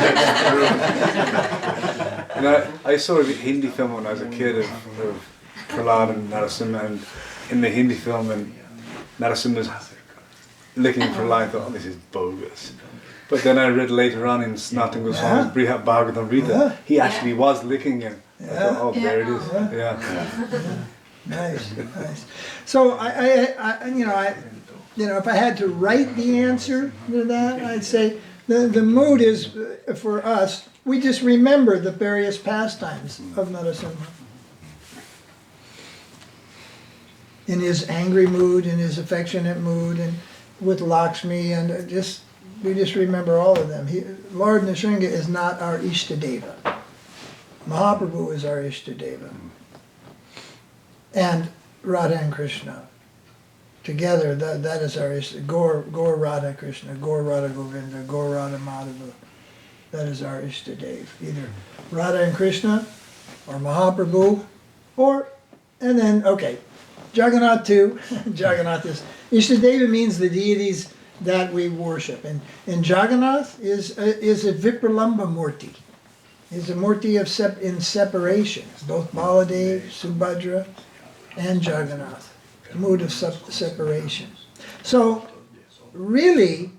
And I saw a Hindi film when I was a kid of Prahlad and Narasimha, and in the Hindi film, and Narasimha's licking Prahlad, I thought, oh, this is bogus. But then I read later on in Sanatana Goswami's Brihad Bhagavatamrita, he actually was licking him. I thought, oh, there it is. Yeah. Nice. So if I had to write the answer to that, I'd say the mood is, for us, we just remember the various pastimes of Narasimha. In his angry mood, in his affectionate mood, and with Lakshmi, and we just remember all of them. Lord Narasingha is not our iṣṭa-deva. Mahaprabhu is our iṣṭa-deva. And Radha and Krishna. Together, that is our iṣṭa. Gaura-Rādhā-Kṛṣṇa, Gaura-Rādhā-Govinda, Gaura-Rādhā-Madhava. That is our iṣṭa-deva. Either Radha and Krishna, or Mahaprabhu, and then, Jagannath too. Jagannath is, iṣṭa-deva means the deities that we worship. And Jagannath is a Vipralamba murti. Is a murti in separation. Both Baladev, Subhadra, and Jagannath. Mood of separation. So, really,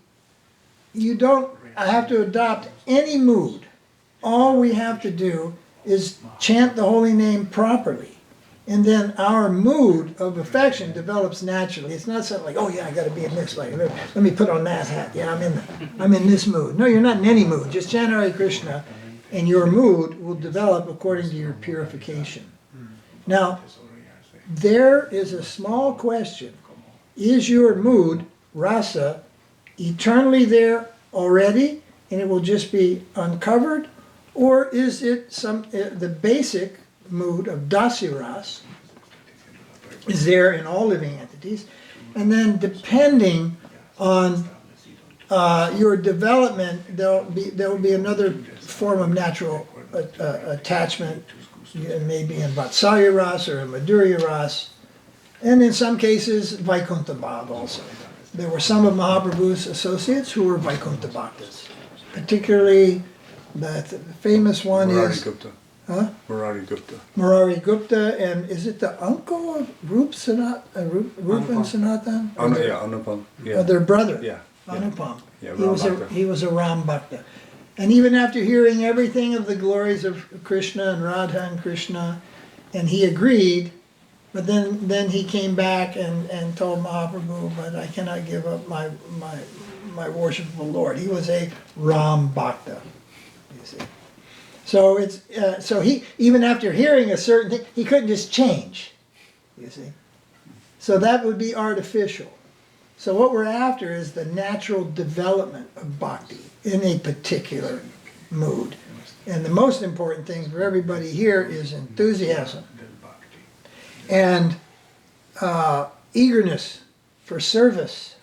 you don't have to adopt any mood. All we have to do is chant the holy name properly. And then our mood of affection develops naturally. It's not something like, oh yeah, I got to be in this way. Let me put on that hat. Yeah, I'm in this mood. No, you're not in any mood. Just chant Hare Krishna, and your mood will develop according to your purification. Now, there is a small question. Is your mood, rasa, eternally there already, and it will just be uncovered? Or is it the basic mood of Dasiras is there in all living entities. And then depending on your development, there will be another form of natural attachment. It may be in Vatsalya Ras or in Madhurya Ras, and in some cases Vaikuntha Bhav also. There were some of Mahaprabhu's associates who were Vaikuntha Bhaktas. Particularly, the famous one Murari is Gupta. huh? Murari Gupta. Murari Gupta, and is it the uncle of Rup and Sanatan? Oh, no, yeah, Anupam. Yeah. Their brother, Yeah. Anupam. Yeah, He was, Ram Bhakta. he was a Ram Bhakta. And even after hearing everything of the glories of Krishna and Radha and Krishna, and he agreed, but then he came back and told Mahaprabhu, but I cannot give up my worshipful Lord. He was a Ram Bhakta, you see. So it's so he, even after hearing a certain thing, he couldn't just change, you see. So that would be artificial. So what we're after is the natural development of bhakti in a particular mood. And the most important thing for everybody here is enthusiasm and eagerness for service,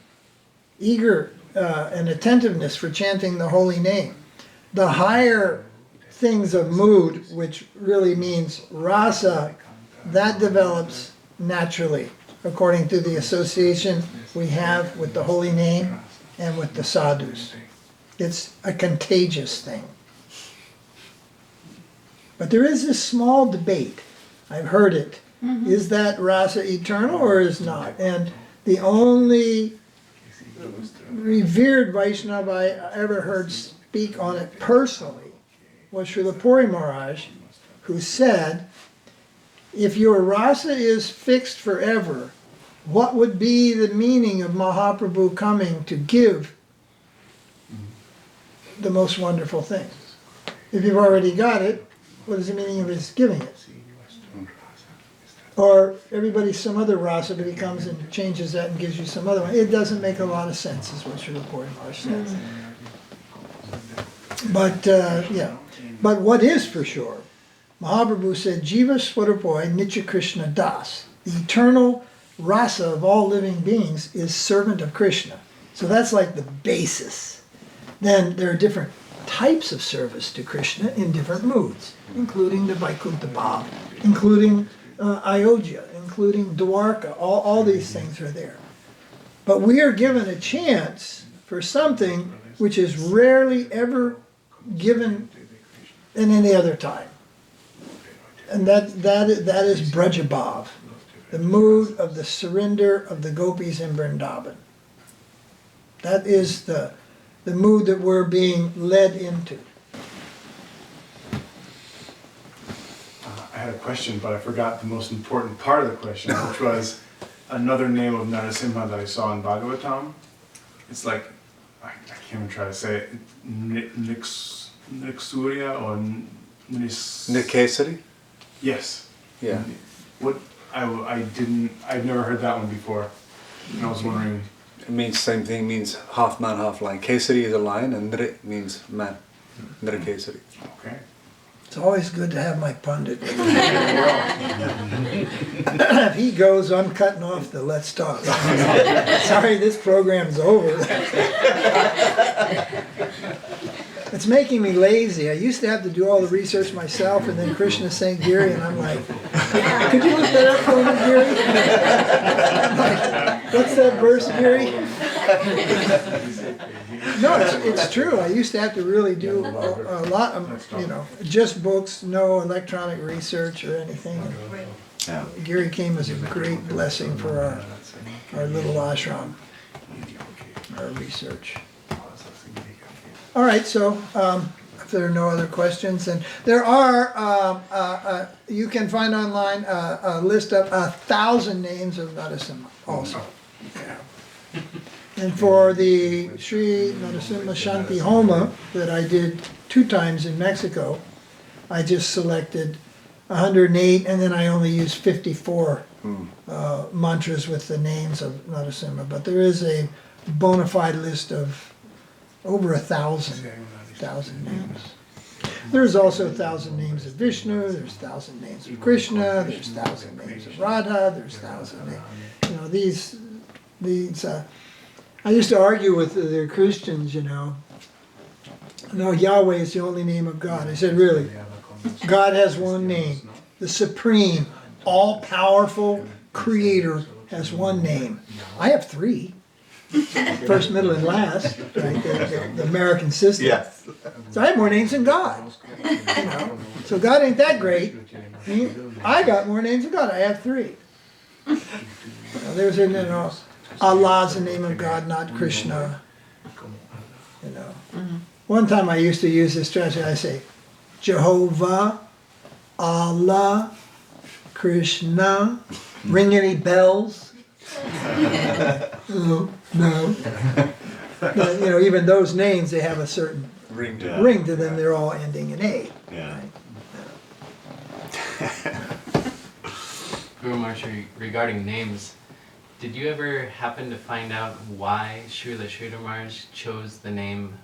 eager and attentiveness for chanting the holy name. The higher things of mood, which really means rasa, that develops naturally according to the association we have with the holy name and with the sadhus. It's a contagious thing. But there is this small debate. I've heard it. Is that rasa eternal or is not? And the only revered Vaishnava I ever heard speak on it personally was Srila Puri Maharaj, who said, if your rasa is fixed forever, what would be the meaning of Mahaprabhu coming to give the most wonderful thing? If you've already got it, what is the meaning of his giving it? Or everybody's some other rasa, but he comes and changes that and gives you some other one. It doesn't make a lot of sense, is what Srila Puri Maharaj said. But, yeah. But what is for sure, Mahaprabhu said, Jiva Swarupoi Nitya Krishna Das. The eternal rasa of all living beings is servant of Krishna. So that's like the basis. Then there are different types of service to Krishna in different moods, including the Vaikuntha Bhav, including Ayodhya, including Dwarka. All these things are there. But we are given a chance for something which is rarely ever given in any other time. And that is Brajabhav, the mood of the surrender of the gopis in Vrindavan. That is the mood that we're being led into. I had a question, but I forgot the most important part of the question, which was another name of Narasimha that I saw in Bhagavatam. It's like, I can't even try to say it, Niksurya or Nikesari? Yes. Yeah. What, I've never heard that one before. And I was wondering. It means same thing, means half man, half lion. Kesari is a lion and Nrit means man. Nrit Kesari. Okay. It's always good to have my pundit. If he goes, I'm cutting off the let's talk. Sorry, this program's over. It's making me lazy. I used to have to do all the research myself, and then Krishna St. Giri, and I'm like, could you look that up for me, Giri? I'm like, what's that verse, Giri? No, it's true. I used to have to really do a lot of, just books, no electronic research or anything. Yeah. Giri came as a great blessing for our little ashram, our research. All right, so if there are no other questions, and there are, you can find online a list of 1,000 names of Narasimha also. Yeah. And for the Sri Narasimha Shanti Homa that I did 2 times in Mexico, I just selected 108, and then I only used 54 mantras with the names of Narasimha. But there is a bona fide list of over 1,000 names. There's also 1,000 names of Vishnu, there's 1,000 names of Krishna, there's 1,000 names of Radha, there's 1,000 names. You know, these. I used to argue with the Christians, you know. No, Yahweh is the only name of God. I said, really? God has one name. The supreme, all-powerful creator has one name. I have three. First, middle, and last, right? The American system. Yes. So I have more names than God. You know? So God ain't that great. I got more names than God. I have three. There's Allah's the name of God, not Krishna. You know. One time I used to use this strategy. I say, Jehovah, Allah, Krishna. Ring any bells? No. But, you know, even those names, they have a certain ring to them. They're all ending in A. Yeah. Guru Maharaj, regarding names, did you ever happen to find out why Srila Sridhar Maharaj chose the name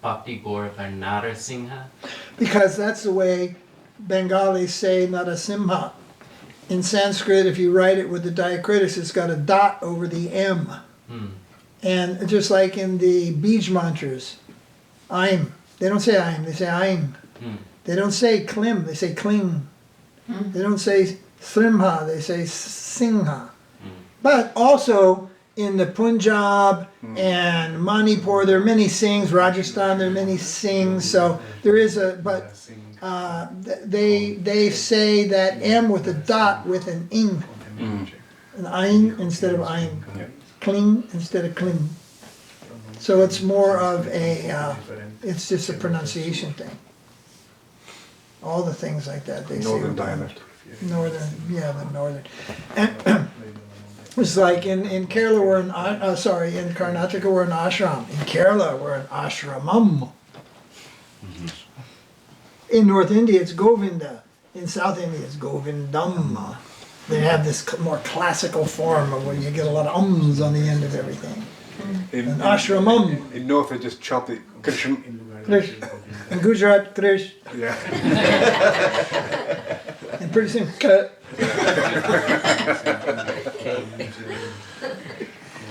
Bhakti Gaura or Narasingha? Because that's the way Bengalis say Narasimha. In Sanskrit, if you write it with the diacritics, it's got a dot over the M. And just like in the bead mantras, Aim. They don't say Aim, they say Aim. They don't say Klim, they say Kling. They don't say Srimha, they say Singha. But also in the Punjab and Manipur, there are many sings. Rajasthan, there are many sings. So there is they say that M with a dot with an ing, an ayin instead of ayin, kling instead of kling. So it's more of a, it's just a pronunciation thing. All the things like that they Northern say. dialect. Northern, yeah, the northern. And it's like in Kerala we're in Karnataka we're an ashram. In Kerala we're an ashramam. In North India it's Govinda. In South India it's Govindam. They have this more classical form of where you get a lot of ums on the end of everything. An ashramam. In North they just chopped it. Krishna. Krish. In Gujarat, Krish. Yeah. And pretty soon, cut.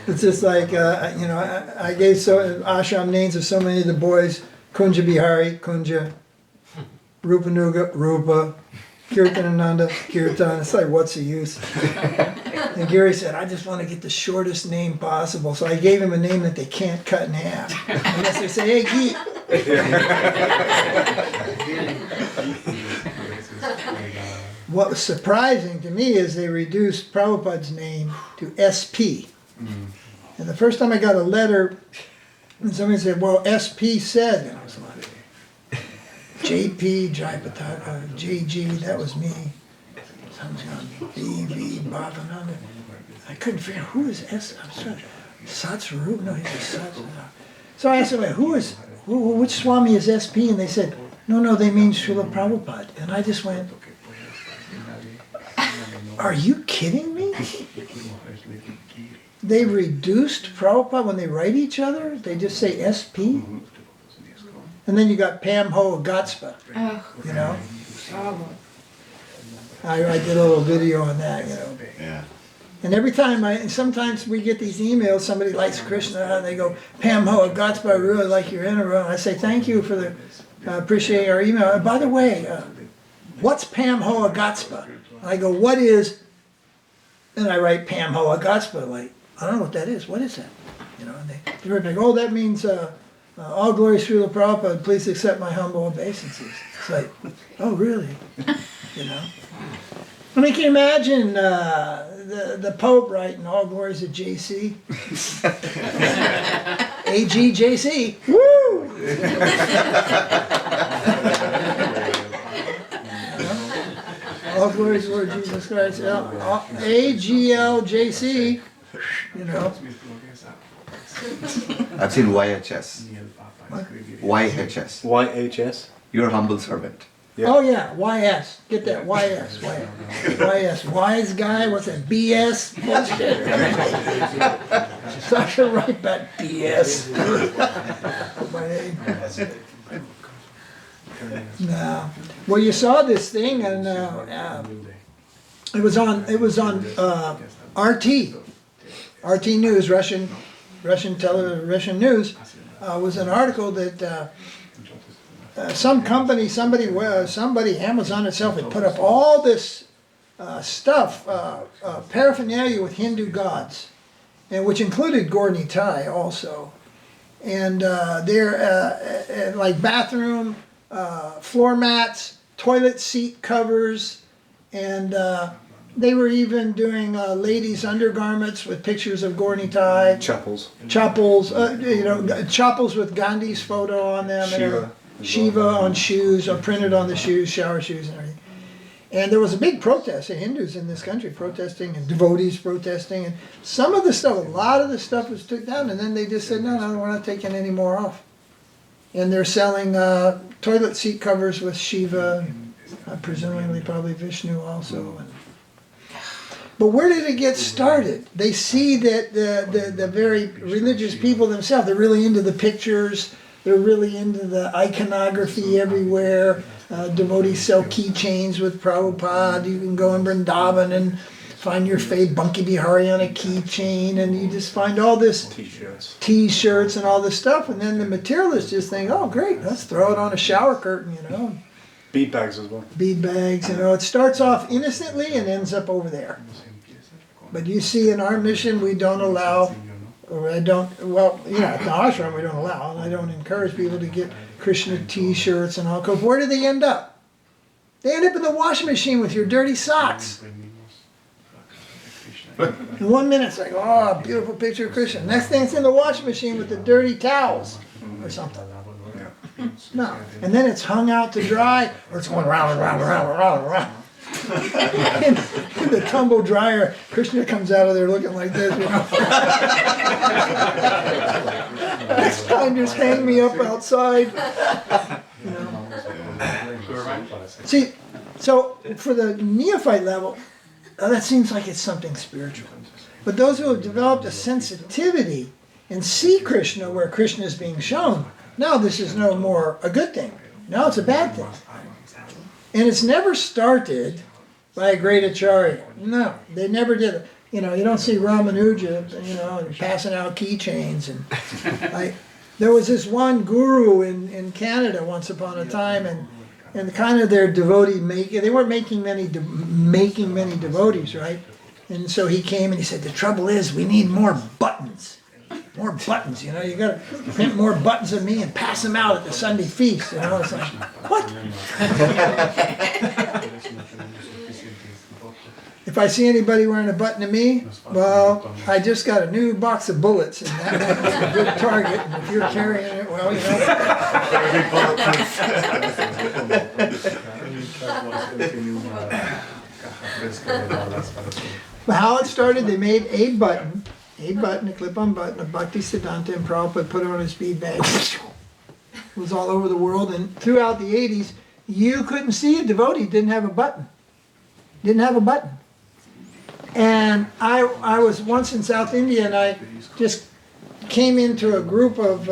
It's just like, you know, I gave ashram names of so many of the boys. Kunja Bihari, Kunja. Rupanuga, Rupa. Kirtanananda, Kirtan. It's like, what's the use? And Gary said, I just want to get the shortest name possible. So I gave him a name that they can't cut in half. Unless they say, hey, Geet. What was surprising to me is they reduced Prabhupada's name to SP. And the first time I got a letter, and somebody said, well, SP said, and I was like, JP, Jayapataka, JG, that was me. Someone's gone, BV, Bhavananda. I couldn't figure out who is S. I was trying, Satsaru? No, he's a Satsaru. So I asked them, which Swami is SP? And they said, no, they mean Srila Prabhupada. And I just went, are you kidding me? They reduced Prabhupada when they write each other? They just say SP? And then you got Pam Ho Gatspa, you know? I did a little video on that, you know. Yeah. And every time sometimes we get these emails, somebody likes Krishna, and they go, Pam Ho Gatspa, I really like your interview. And I say, thank you for the, appreciate our email. And by the way, what's Pam Ho Gatspa? I go, what is, and I write Pam Ho Gatspa, like, I don't know what that is. What is that? You know, and they write back, oh, that means, all glory Srila Prabhupada, please accept my humble obeisances. It's like, oh, really? You know? I mean, can you imagine the Pope writing all glories of JC? AGJC. Woo! All glories to Lord Jesus Christ. AGLJC. You know? I've seen YHS. YHS. YHS. Your humble servant. Yeah. Oh yeah, YS. Get that, YS. YS. Wise guy, what's that, BS? Bullshit. So I should write back BS. My name. No. Well, you saw this thing, and it was on RT News, Russian news. Was an article that some company, somebody, Amazon itself, had put up all this stuff, paraphernalia with Hindu gods, and which included Gaura Nitai also. And they're like bathroom, floor mats, toilet seat covers, and they were even doing ladies' undergarments with pictures of Gaura Nitai. Chapels. Chapels, chapels with Gandhi's photo on them. Shiva. Shiva on shoes, or printed on the shoes, shower shoes and everything. And there was a big protest of Hindus in this country protesting, and devotees protesting, and some of the stuff, a lot of the stuff was took down, and then they just said, no, we're not taking any more off. And they're selling toilet seat covers with Shiva, presumably probably Vishnu also. But where did it get started? They see that the very religious people themselves, they're really into the pictures, they're really into the iconography everywhere. Devotees sell keychains with Prabhupada. You can go in Vrindavan and find your fave Bunky Bihari on a keychain, and you just find all this T-shirts and all this stuff, and then the materialists just think, oh great, let's throw it on a shower curtain, Bead bags as well. Bead bags, it starts off innocently and ends up over there. But you see, in our mission, we don't allow, or I don't, at the ashram we don't allow, and I don't encourage people to get Krishna T-shirts and all, because where do they end up? They end up in the washing machine with your dirty socks. In 1 minute, it's like, oh, beautiful picture of Krishna. Next thing, it's in the washing machine with the dirty towels or something. No. And then it's hung out to dry, or it's going round and round and round and round and round. in the tumble dryer, Krishna comes out of there looking like this. Next time, just hang me up outside. See, so for the neophyte level, that seems like it's something spiritual. But those who have developed a sensitivity and see Krishna where Krishna is being shown, now this is no more a good thing. Now it's a bad thing. And it's never started by a great acharya. No, they never did it. You don't see Ramanuja, passing out keychains. And there was this one guru in Canada once upon a time, and kind of their devotee they weren't making many devotees, right? And so he came and he said, the trouble is we need more buttons. More buttons, you got to print more buttons of me and pass them out at the Sunday feast. It's like, what? If I see anybody wearing a button of me, well, I just got a new box of bullets, and that's a good target. And if you're carrying it, well, But how it started, they made a button, a clip-on button, a Bhakti Siddhanta, and Prabhupada put it on his bead bag. It was all over the world, and throughout the 80s, you couldn't see a devotee didn't have a button. Didn't have a button. And I was once in South India, and I just came into a group of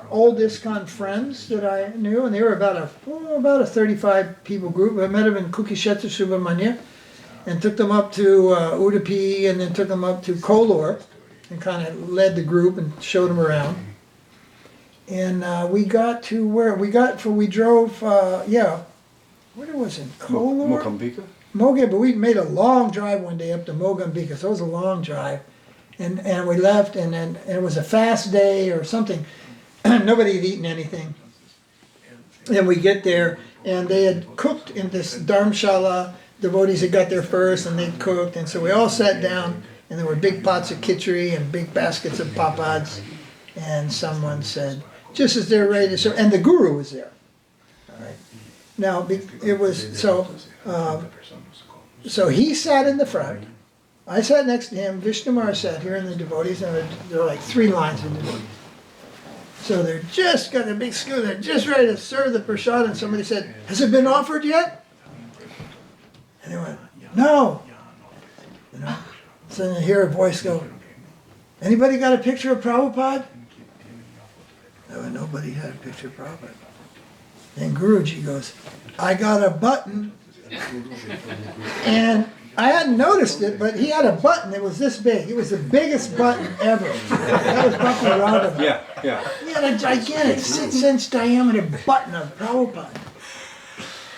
old ISKCON friends that I knew, and they were about a 35 people group. I met them in Kukishetha Subramanya, and took them up to Udupi, and then took them up to Kolor, and kind of led the group and showed them around. And we got to where we drove. Where was it? Kolor. Mokambika? But we made a long drive one day up to Mogambika, so it was a long drive. And we left, and it was a fast day or something. Nobody had eaten anything. And we get there, and they had cooked in this dharamshala. Devotees had got there first, and they cooked. And so we all sat down, and there were big pots of khichdi and big baskets of papads. And someone said, just as they're ready to serve, and the guru was there. All right. Now, it was, so he sat in the front. I sat next to him. Vishnu Maharaj sat here in the devotees, and there were like 3 lines of devotees. So they're just got a big skewer. They're just ready to serve the prasad, and somebody said, "Has it been offered yet?" And they went, "No." So then you hear a voice go, "Anybody got a picture of Prabhupada?" No, nobody had a picture of Prabhupada. Then Guruji goes, I got a button, and I hadn't noticed it, but he had a button that was this big. It was the biggest button ever. That was Bhakti Radha. Yeah, yeah. He had a gigantic 6-inch diameter button of Prabhupada.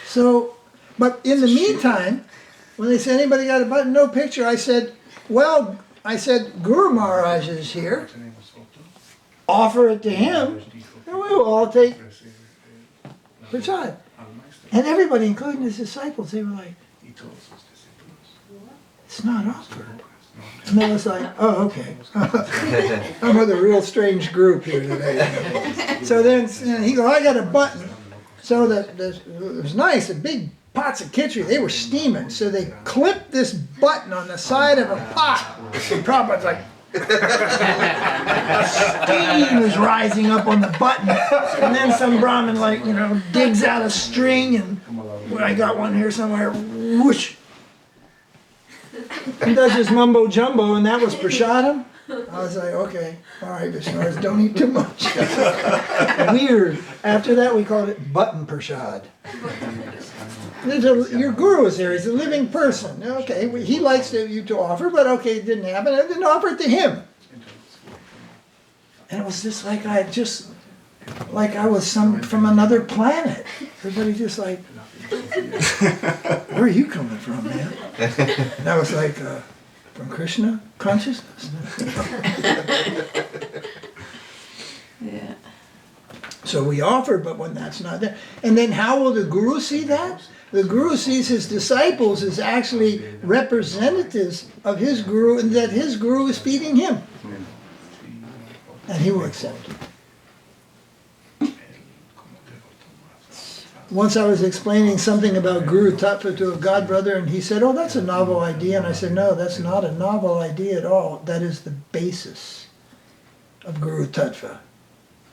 So, but in the meantime, when they said, anybody got a button? No picture. I said, well, Guru Maharaj is here. Offer it to him, and we will all take prasad. And everybody, including his disciples, they were like, it's not offered. And I was like, oh, okay. I'm with a real strange group here today. So then he goes, I got a button. So it was nice, the big pots of khichdi, they were steaming. So they clipped this button on the side of a pot. And Prabhupada's like, steam is rising up on the button. And then some Brahmin, like, digs out a string, and I got one here somewhere, whoosh. He does his mumbo jumbo, and that was prasadam. I was like, okay, all right, Vishnus, don't eat too much. Weird. After that, we called it button prasad. Your guru is there. He's a living person. Okay, he likes you to offer, but okay, it didn't happen. I didn't offer it to him. And it was just like I was from another planet. Everybody just like, where are you coming from, man? And I was like, from Krishna consciousness. Yeah. So we offered, but when that's not there. And then how will the guru see that? The guru sees his disciples as actually representatives of his guru, and that his guru is feeding him. And he will accept it. Once I was explaining something about Guru Tattva to a god brother, and he said, oh, that's a novel idea. And I said, no, that's not a novel idea at all. That is the basis of Guru Tattva.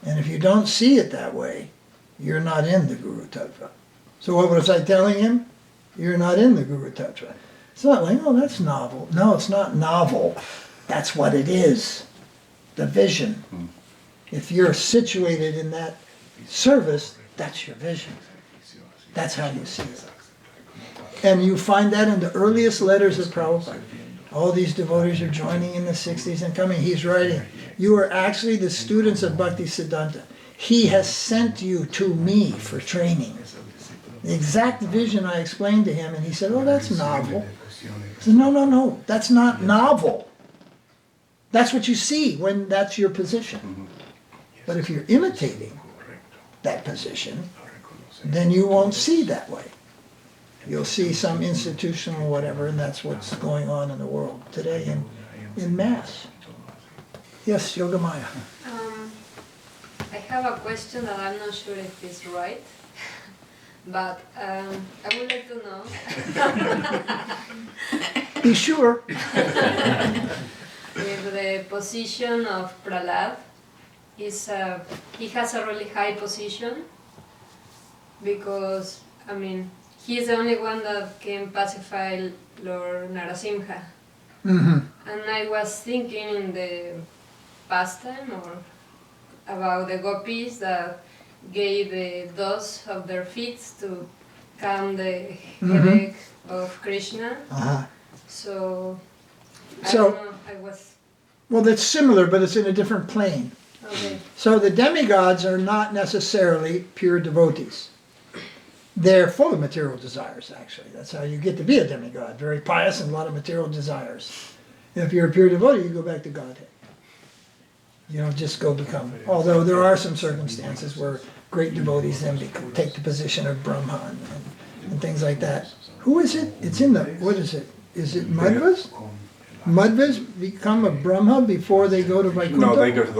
And if you don't see it that way, you're not in the Guru Tattva. So what was I telling him? You're not in the Guru Tattva. It's not like, oh, that's novel. No, it's not novel. That's what it is. The vision. If you're situated in that service, that's your vision. That's how you see it. And you find that in the earliest letters of Prabhupada. All these devotees are joining in the 60s and coming. He's writing, you are actually the students of Bhakti Siddhanta. He has sent you to me for training. The exact vision I explained to him, and he said, oh, that's novel. I said, no, that's not novel. That's what you see when that's your position. But if you're imitating that position, then you won't see that way. You'll see some institutional whatever, and that's what's going on in the world today in Mass. Yes, Yogamaya. I have a question that I'm not sure if it's right, but I would like to know. Be sure. With the position of Prahlad, he has a really high position because, he is the only one that can pacify Lord Narasimha. Mm-hmm. And I was thinking in the pastime or about the gopis that gave the dust of their feet to calm the headache of Krishna. Uh-huh. So, I So- don't know, I was, Well, that's similar, but it's in a different plane. okay. So the demigods are not necessarily pure devotees. They're full of material desires, actually. That's how you get to be a demigod. Very pious and a lot of material desires. And if you're a pure devotee, you go back to Godhead. You don't just go become... Although there are some circumstances where great devotees then take the position of Brahma and things like that. Who is it? It's in the... What is it? Is it Madhvas? Madhvas become a Brahma before they go to Vaikuntha? No, they go to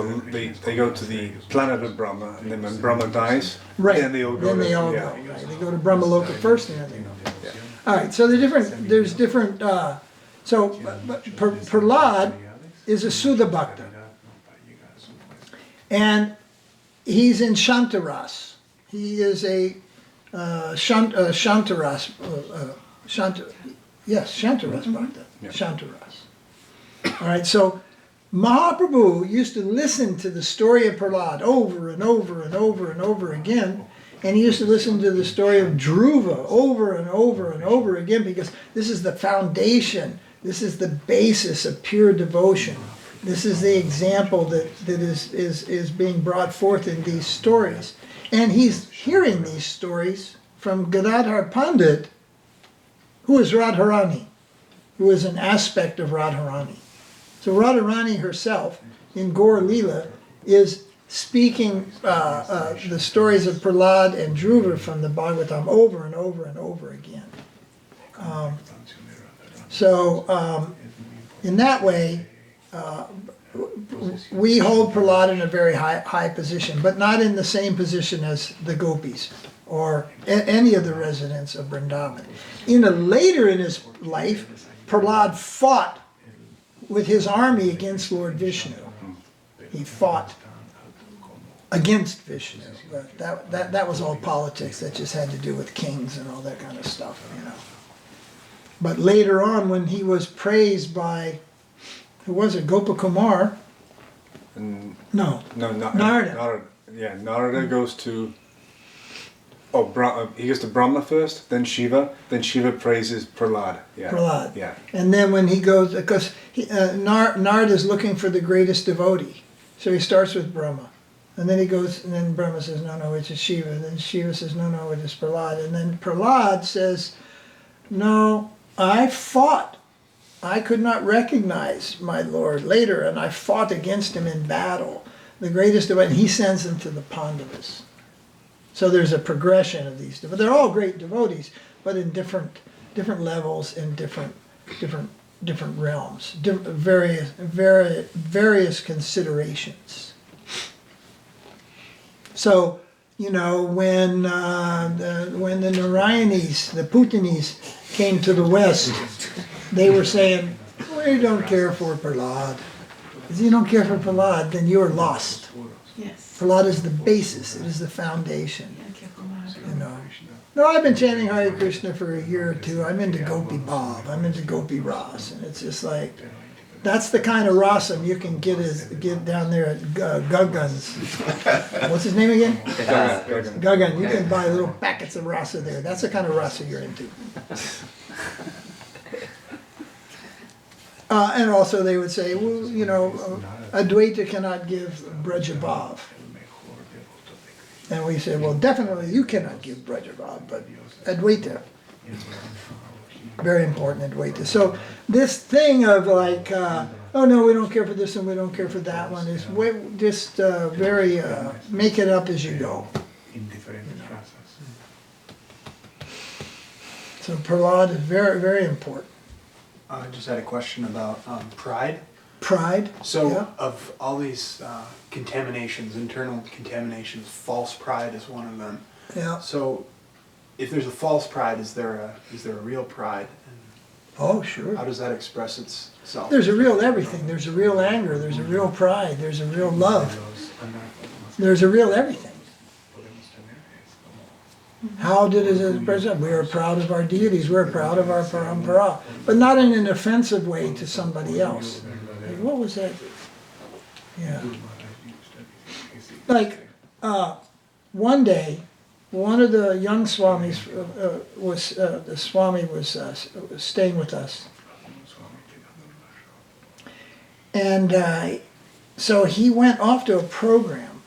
the planet of Brahma, and then when Brahma dies, Right. then they all go. Then they all go. Right. They go to Brahmaloka first, and then they go. Yeah. All right. So there's different. But Prahlad is a Sudha Bhakta, and he's in Shantaras. He is a Shantaras. Shantaras Bhakta. Yeah. Shantaras. All right. So Mahaprabhu used to listen to the story of Prahlad over and over and over and over again, And he used to listen to the story of Dhruva over and over and over again, because this is the foundation, this is the basis of pure devotion. This is the example that is being brought forth in these stories. And he's hearing these stories from Gadadhar Pandit, who is Radharani, who is an aspect of Radharani. So Radharani herself, in Gaur Leela, is speaking the stories of Prahlad and Dhruva from the Bhagavatam over and over and over again. In that way, we hold Prahlad in a very high position, but not in the same position as the gopis or any of the residents of Vrindavan. Later in his life, Prahlad fought with his army against Lord Vishnu. He fought against Vishnu. But that was all politics. That just had to do with kings and all that kind of stuff, you know. But later on, when he was praised by, who was it, Gopakumar? No, Narada. Yeah, Narada goes to, he goes to Brahma first, then Shiva praises Prahlad. Yeah. Prahlad. Yeah. And then when he goes, because Narada is looking for the greatest devotee, so he starts with Brahma. And then he goes, and then Brahma says, no, it's just Shiva. And then Shiva says, no, it is Prahlad. And then Prahlad says, no, I fought. I could not recognize my Lord later, and I fought against him in battle. The greatest devotee, and he sends them to the Pandavas. So there's a progression of these. But they're all great devotees, but in different levels and different realms, various considerations. So, you know, when the Narayanis, the Putanis, came to the West, they were saying, we don't care for Prahlad. If you don't care for Prahlad, then you're lost. Yes. Prahlad is the basis, it is the foundation. You know. No, I've been chanting Hare Krishna for a year or two. I'm into Gopi Bhav, I'm into Gopi Ras, and it's just like, that's the kind of rasam you can get down there at Gagan's. What's his name again? Gagan. You can buy little packets of rasa there. That's the kind of rasa you're into. And also they would say, well, you know, Advaita cannot give Brajabhav. And we say, well, definitely you cannot give Brajabhav, but Advaita. Very important Advaita. So this thing of like, oh no, we don't care for this and we don't care for that one, is just very, make it up as you go. So Prahlad is very, very important. I just had a question about pride. Pride. So yeah. of all these contaminations, internal contaminations, false pride is one of them. Yeah. So if there's a false pride, is there a real pride? And oh, sure. how does that express itself? There's a real everything. There's a real anger. There's a real pride. There's a real love. There's a real everything. How did it present? We are proud of our deities. We're proud of our parampara, but not in an offensive way to somebody else. Like, what was that? Yeah. Like one day, one of the young swamis the swami was staying with us, and so he went off to a program.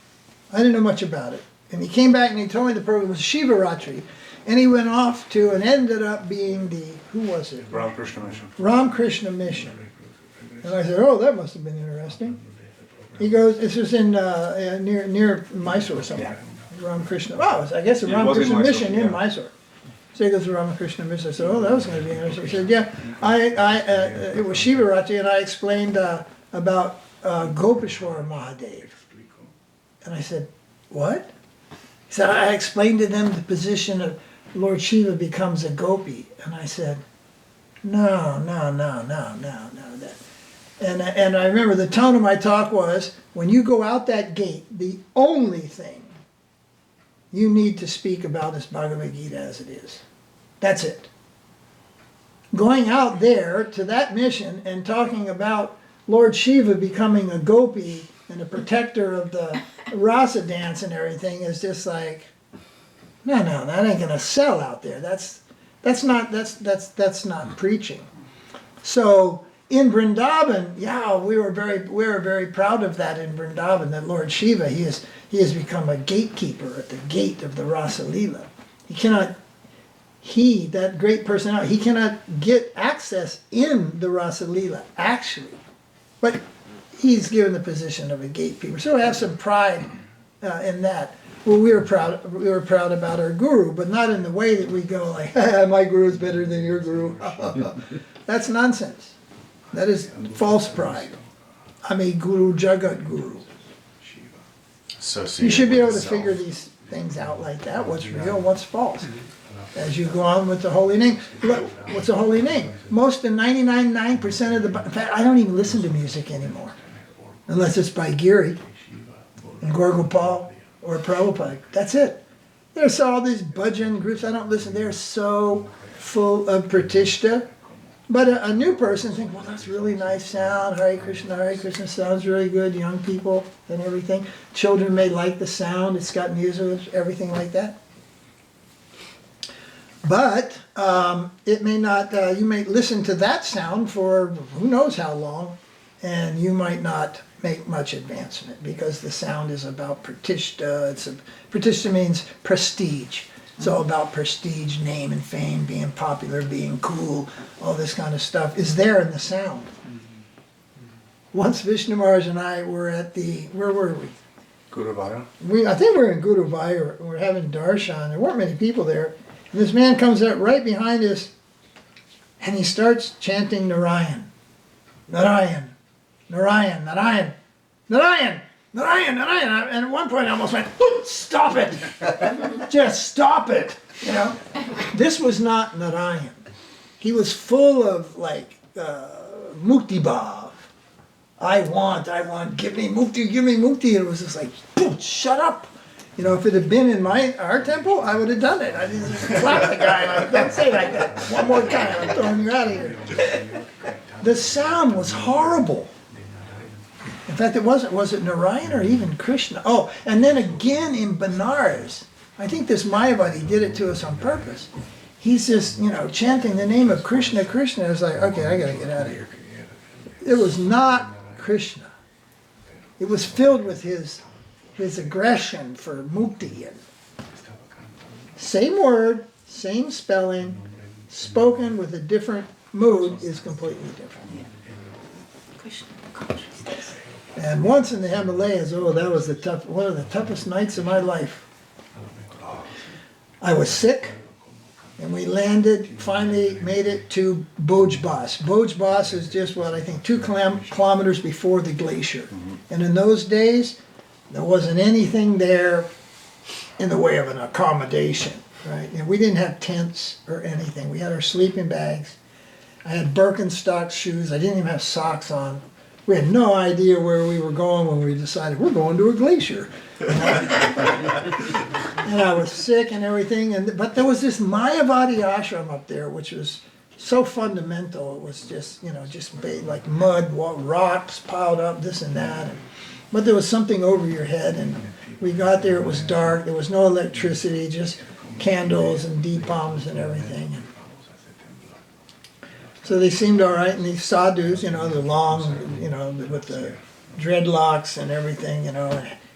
I didn't know much about it. And he came back and he told me the program was Shivaratri. And he went off to and ended up being who was it? Ramakrishna Mission. Ramakrishna Mission. And I said, oh, that must have been interesting. He goes, this was in near Mysore somewhere. Yeah. Ramakrishna, I guess the Ramakrishna Mission in Mysore. So he goes to Ramakrishna Mission. I said, oh, that was going to be interesting. He said, yeah, it was Shivaratri, and I explained about Gopeshwar Mahadev. And I said, what? He said, I explained to them the position of Lord Shiva becomes a gopi. And I said, no. And I remember the tone of my talk was, when you go out that gate, the only thing you need to speak about is Bhagavad Gita as it is. That's it. Going out there to that mission and talking about Lord Shiva becoming a gopi and a protector of the rasa dance and everything is just like, No, that ain't gonna sell out there. That's not preaching. So in Vrindavan, yeah, we were very proud of that in Vrindavan, that Lord Shiva, he has become a gatekeeper at the gate of the Rasa Leela. That great personality, he cannot get access in the Rasa Leela, actually. But he's given the position of a gatekeeper. So we have some pride in that. Well, we were proud about our guru, but not in the way that we go like, my guru is better than your guru. That's nonsense. That is false pride. I'm a guru, Jagat guru. You should be able to figure these things out like that. What's real, what's false. As you go on with the holy name. Look, what's a holy name? Most of 99% of in fact, I don't even listen to music anymore. Unless it's by Giri and Gorgopal or Prabhupada. That's it. There's all these bhajan groups. I don't listen. They're so full of pratishta. But a new person thinks, well, that's really nice sound. Hare Krishna sounds really good. Young people and everything. Children may like the sound. It's got music, everything like that. But it may not, you may listen to that sound for who knows how long, and you might not make much advancement because the sound is about pratishta. Pratishta means prestige. It's all about prestige, name and fame, being popular, being cool, all this kind of stuff is there in the sound. Once Vishnu Maharaj and I were at where were we? Guruvaya. I think we were in Guruvaya, we were having darshan. There weren't many people there. And this man comes up right behind us and he starts chanting Narayan. Narayan. Narayan, Narayan, Narayan, Narayan, Narayan. And at one point I almost went, stop it. Just stop it. You know, this was not Narayan. He was full of like mukti bhav. I want, give me mukti. It was just like, shut up. You know, if it had been in our temple, I would have done it. I didn't just slap the guy like, don't say like that. One more time, I'm throwing you out of here. The sound was horrible. In fact, was it Narayan or even Krishna? Oh, and then again in Benares, I think this Mayavadi did it to us on purpose. He's just, chanting the name of Krishna, Krishna. It's like, okay, I gotta get out of here. It was not Krishna. It was filled with his aggression for mukti. And same word, same spelling, spoken with a different mood is completely different. And once in the Himalayas, that was one of the toughest nights of my life. I was sick, and we landed, finally made it to Bhojbas. Bhojbas is just, 2 kilometers before the glacier. And in those days, there wasn't anything there in the way of an accommodation, right? And we didn't have tents or anything. We had our sleeping bags. I had Birkenstock shoes. I didn't even have socks on. We had no idea where we were going when we decided we're going to a glacier. And I was sick and everything. But there was this Mayavadi ashram up there, which was so fundamental. It was just, like mud, rocks piled up, this and that. But there was something over your head, and we got there, it was dark, there was no electricity, just candles and deepams and everything. So they seemed all right, and these sadhus, the long, with the dreadlocks and everything,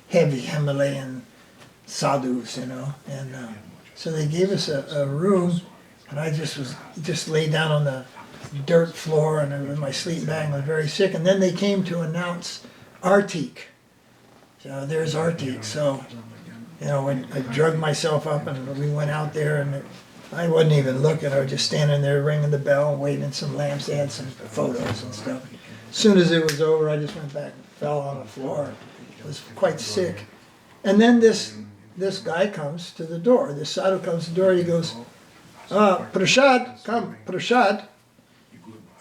heavy Himalayan sadhus, and so they gave us a room, and I just laid down on the dirt floor, and in my sleeping bag, I was very sick, and then they came to announce Artik. So there's Artik. So, I drugged myself up and we went out there, and I wasn't even looking. I was just standing there ringing the bell and waving some lamps. They had some photos and stuff. As soon as it was over, I just went back and fell on the floor. I was quite sick. And then this guy comes to the door. This sadhu comes to the door. He goes, Prashad, come, Prashad.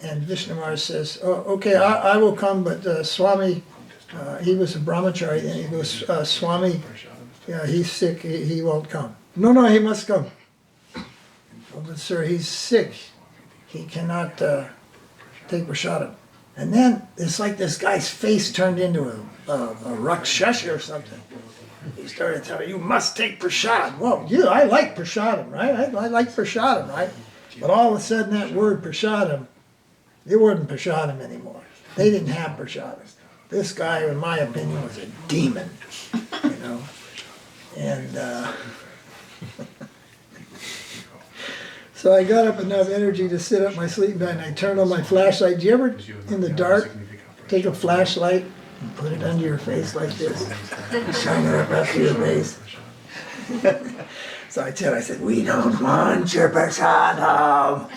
And Vishnu Maharaj says, oh, okay, I will come, but Swami, he was a brahmachari, and he goes, Swami, he's sick, he won't come. No, he must come. Oh, but sir, he's sick. He cannot take prashadam. And then it's like this guy's face turned into a rakshasha or something. He started telling me, you must take prasadam. Well, yeah, I like prasadam, right? I like prasadam, right? But all of a sudden that word prasadam, it wasn't prasadam anymore. They didn't have prasadam. This guy, in my opinion, was a demon, you know. And so I got up enough energy to sit up my sleeping bag and I turned on my flashlight. Do you ever, in the dark, take a flashlight and put it under your face like this? Shine it up after your face. So I said, we don't want your prasadam.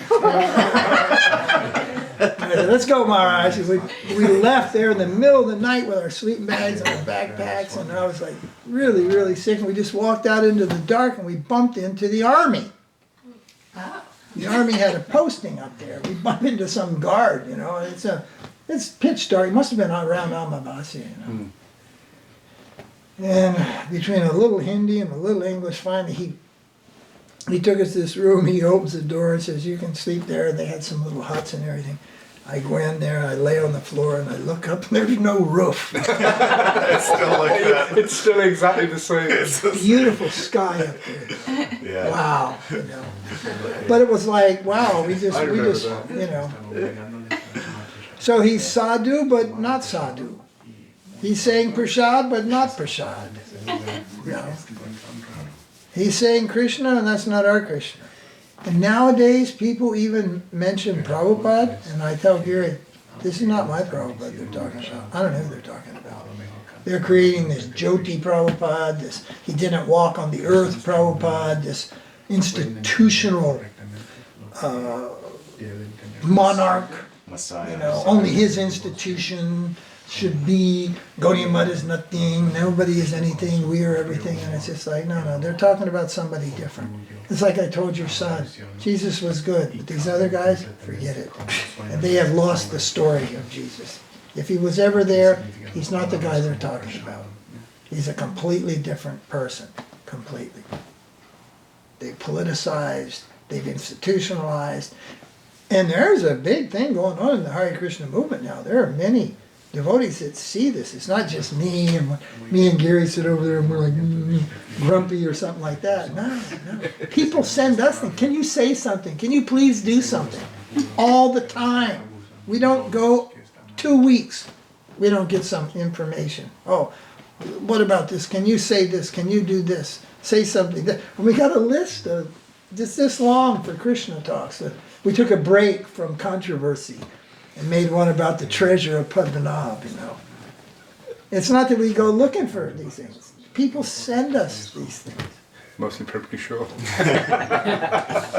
I said, let's go, Maharaj. We left there in the middle of the night with our sleeping bags and our backpacks, and I was like really, really sick. And we just walked out into the dark and we bumped into the army. The army had a posting up there. We bumped into some guard, you know. It's pitch dark. It must have been around Amavasya, you know. And between a little Hindi and a little English, finally he took us to this room. He opens the door and says, you can sleep there. And they had some little huts and everything. I go in there, I lay on the floor, and I look up, and there's no roof. It's still like that. It's still exactly the same. Beautiful sky up there. Yeah. Wow, you know. But it was like, wow, we just, you know. So he's sadhu, but not sadhu. He's saying prasad, but not prasad. You know. He's saying Krishna, and that's not our Krishna. And nowadays, people even mention Prabhupada, and I tell Gary, this is not my Prabhupada they're talking about. I don't know who they're talking about. They're creating this Jyoti Prabhupada, this he didn't walk on the earth Prabhupada, this institutional monarch, Messiah. you know, only his institution should be, Gaudiya Math is nothing, nobody is anything, we are everything, and it's just like, no, they're talking about somebody different. It's like I told your son, Jesus was good, but these other guys, forget it. And they have lost the story of Jesus. If he was ever there, he's not the guy they're talking about. He's a completely different person, completely. They've politicized, they've institutionalized, and there's a big thing going on in the Hare Krishna movement now. There are many devotees that see this. It's not just me and Gary sit over there and we're like grumpy or something like that. No. People send us things. Can you say something? Can you please do something? All the time. We don't go 2 weeks. We don't get some information. Oh, what about this? Can you say this? Can you do this? Say something. We got a list of just this long for Krishna talks. We took a break from controversy and made one about the treasure of Padmanabh, you know. It's not that we go looking for these things. People send us these things. Mostly Prem Kishore.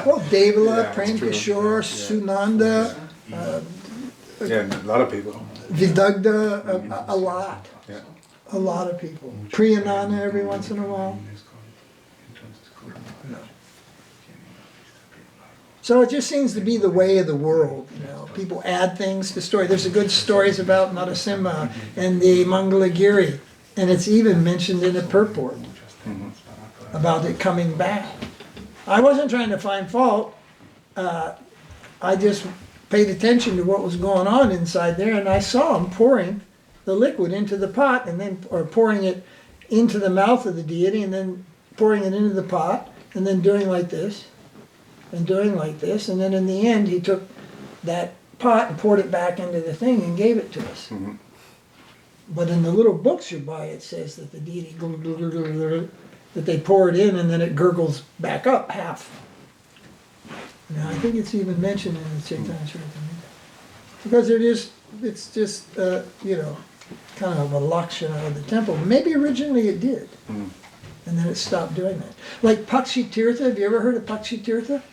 Well, Devala, Prem Kishore, Sunanda, Yeah, a lot of people. Vidagda, a lot. Yeah. A lot of people. Priyanana every once in a while. No. So it just seems to be the way of the world, you know. People add things to story. There's a good stories about Narasimha and the Mangalagiri, and it's even mentioned in a purport about it coming back. I wasn't trying to find fault. I just paid attention to what was going on inside there, and I saw him pouring the liquid into the pot, and then or pouring it into the mouth of the deity, and then pouring it into the pot, and then doing like this. And doing like this, and then in the end he took that pot and poured it back into the thing and gave it to us. Mm-hmm. But in the little books you buy, it says that the deity, that they pour it in and then it gurgles back up half. Now I think it's even mentioned in the Chaitanya Charitamrita. Because it's just, you know, kind of a lakshana of the temple. Maybe originally it did. Mm. And then it stopped doing that. Like Pakshi Tirtha, have you ever heard of Pakshi Tirtha?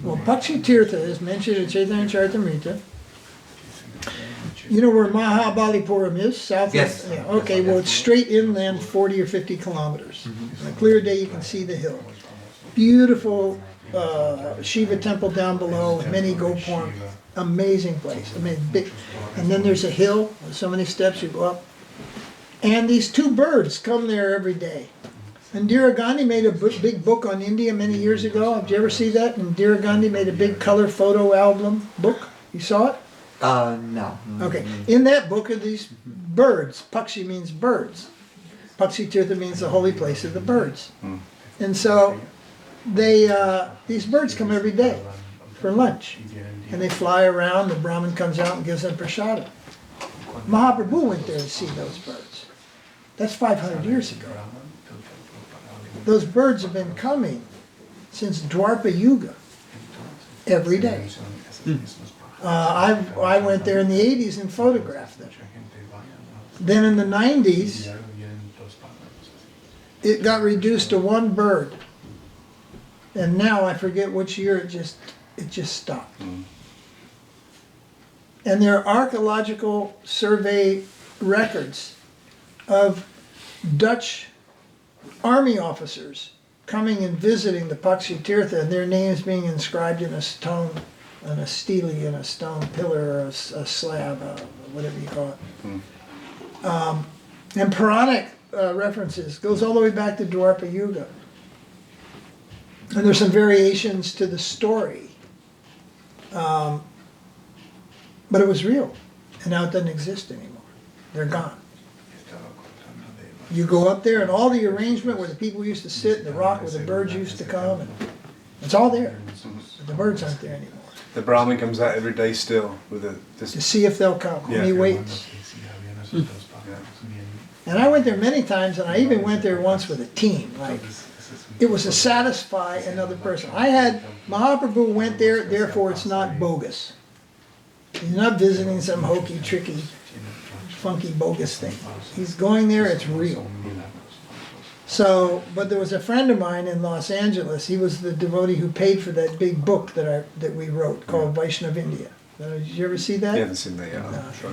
Well, Pakshi Tirtha is mentioned in Chaitanya Charitamrita. You know where Mahabalipuram is? South Yes. Of, yeah, okay, well it's straight inland 40 or 50 kilometers. On a clear day you can see the hill. Beautiful Shiva temple down below with many gopurams. Amazing place. I mean, big. And then there's a hill, so many steps you go up. And these two birds come there every day. Indira Gandhi made a big book on India many years ago. Did you ever see that? Indira Gandhi made a big color photo album book. You saw it? No. Okay. In that book are these birds. Pakshi means birds. Pakshitirtha means the holy place of the birds. And so these birds come every day for lunch. And they fly around, the Brahmin comes out and gives them prasada. Mahaprabhu went there to see those birds. That's 500 years ago. Those birds have been coming since Dwarpa Yuga, every day. I went there in the 80s and photographed them. Then in the 90s, it got reduced to one bird. And now I forget which year it just stopped. And there are archaeological survey records of Dutch army officers coming and visiting the Pakshitirtha, and their names being inscribed in a stone, in a stele, in a stone pillar, or a slab, whatever you call it. And Puranic references goes all the way back to Dwarpa Yuga. And there's some variations to the story. But it was real, and now it doesn't exist anymore. They're gone. You go up there, and all the arrangement where the people used to sit, the rock where the birds used to come, and it's all there. But the birds aren't there anymore. The Brahmin comes out every day still with To see if they'll come. Yeah. And he waits. And I went there many times, and I even went there once with a team. Like, it was to satisfy another person. Mahaprabhu went there, therefore it's not bogus. He's not visiting some hokey, tricky, funky, bogus thing. He's going there, it's real. So, but there was a friend of mine in Los Angeles, he was the devotee who paid for that big book that we wrote called Vaishnava India. Did you ever see that? Yeah, it's in there, yeah. No. Sure.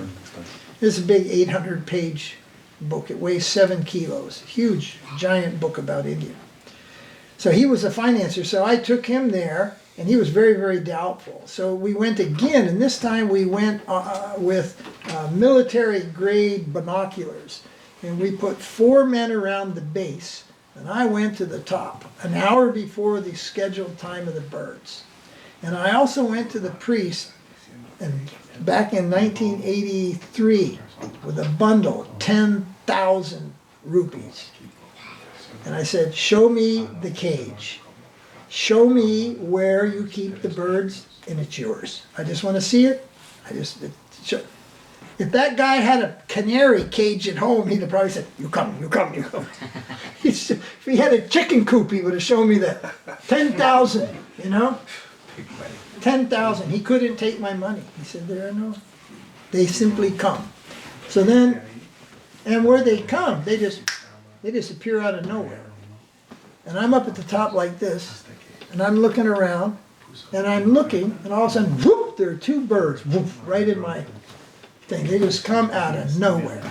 It's a big 800-page book. It weighs 7 kilos. Huge, giant book about India. So he was a financier, so I took him there, and he was very, very doubtful. So we went again, and this time we went with military-grade binoculars. And we put 4 men around the base, and I went to the top an hour before the scheduled time of the birds. And I also went to the priest, and back in 1983, with a bundle, 10,000 rupees. And I said, show me the cage. Show me where you keep the birds, and it's yours. I just want to see it. If that guy had a canary cage at home, he'd have probably said, you come, you come, you come. If he had a chicken coop, he would have shown me that. 10,000, you know? 10,000. He couldn't take my money. He said, there are no. They simply come. So then, and where they come, they just appear out of nowhere. And I'm up at the top like this, and I'm looking around, and I'm looking, and all of a sudden, whoop, there are 2 birds, whoop, right in my thing. They just come out of nowhere.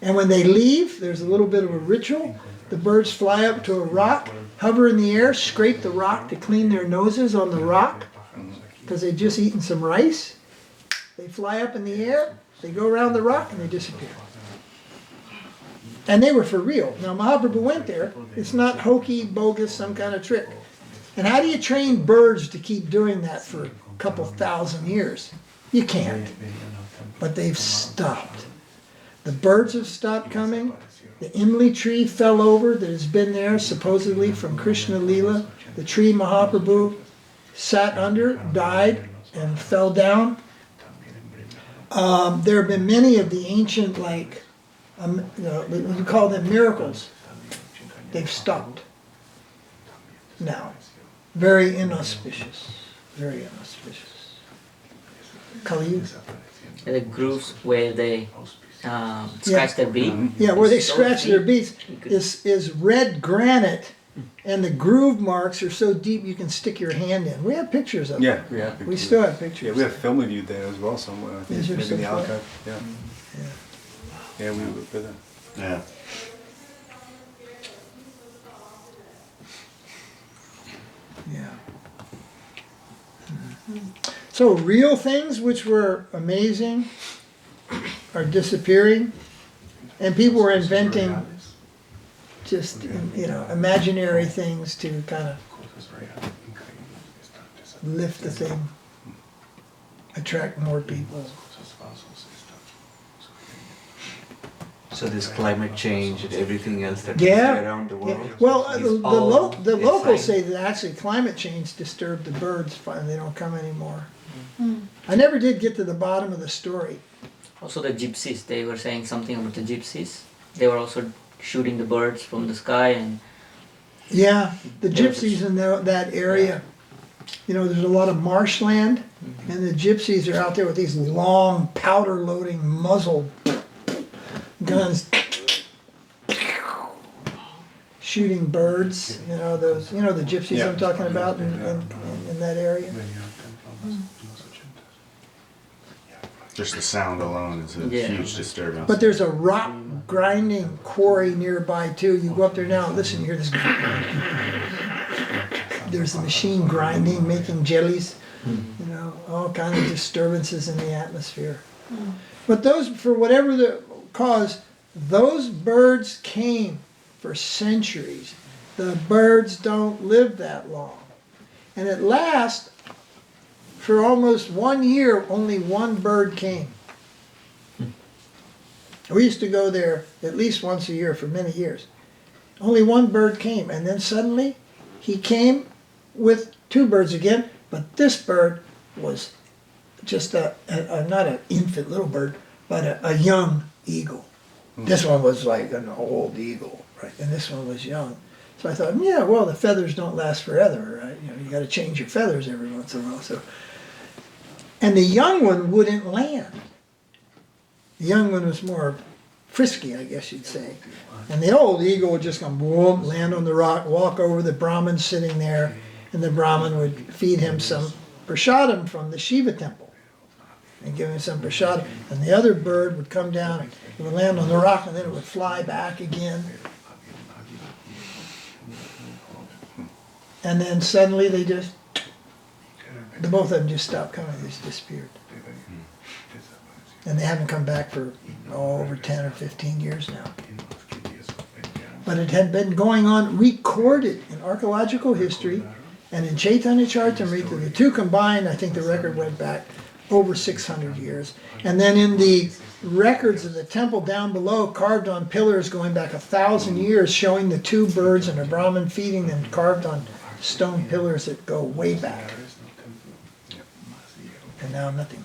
And when they leave, there's a little bit of a ritual. The birds fly up to a rock, hover in the air, scrape the rock to clean their noses on the rock, because they've just eaten some rice. They fly up in the air, they go around the rock, and they disappear. And they were for real. Now Mahaprabhu went there. It's not hokey, bogus, some kind of trick. And how do you train birds to keep doing that for a couple thousand years? You can't. But they've stopped. The birds have stopped coming. The Imli tree fell over that has been there supposedly from Krishna Lila. The tree Mahaprabhu sat under, died, and fell down. There have been many of the ancient, we call them miracles. They've stopped now. Very inauspicious. Very inauspicious. Kali Yuga. The grooves where they scratch their beak. Yeah, where they scratch their beaks is red granite, and the groove marks are so deep you can stick your hand in. We have pictures of Yeah, them. we have pictures. We still have pictures. Yeah, we have film of you there as well somewhere. I think Is there maybe in the some archive. Yeah. Yeah, we were with them. Yeah. Yeah. So real things which were amazing are disappearing, and people are inventing just imaginary things to kind of lift the thing, attract more people. So So this climate change and everything else that Yeah. is around the world. Yeah. Well, is the all the a locals sign. say that actually climate change disturbed the birds, and they don't come anymore. I never did get to the bottom of the story. Also the gypsies, they were saying something about the gypsies. They were also shooting the birds from the sky and Yeah, the There was a- gypsies in that area. You know, there's a lot of marshland, and the gypsies are out there with these long powder-loading muzzle guns, shooting birds. You know those. You know the gypsies Yeah. I'm talking about in that area. Just the sound alone is a Yeah. huge disturbance. But there's a rock grinding quarry nearby too. You go up there now. Listen, you hear this. There's a machine grinding, making jellies. You know, all kinds of disturbances in the atmosphere. But those, for whatever the cause, those birds came for centuries. The birds don't live that long. And at last, for almost 1 year, only one bird came. We used to go there at least once a year for many years. Only one bird came, and then suddenly he came with 2 birds again, but this bird was just not an infant little bird, but a young eagle. This one was like an old eagle, right? And this one was young. So I thought, yeah, well, the feathers don't last forever, right? You know, you got to change your feathers every once in a while. So, and the young one wouldn't land. The young one was more frisky, I guess you'd say. And the old eagle would just come, boom, land on the rock, walk over the Brahmin sitting there, and the Brahmin would feed him some prasadam from the Shiva temple and give him some prasadam. And the other bird would come down and it would land on the rock, and then it would fly back again. And then suddenly the both of them just stopped coming, they just disappeared. And they haven't come back for over 10 or 15 years now. But it had been going on, recorded in archaeological history and in Chaitanya Charitamrita. The two combined, I think the record went back over 600 years. And then in the records of the temple down below, carved on pillars going back 1,000 years, showing the 2 birds and a Brahmin feeding them, carved on stone pillars that go way back. And now nothing.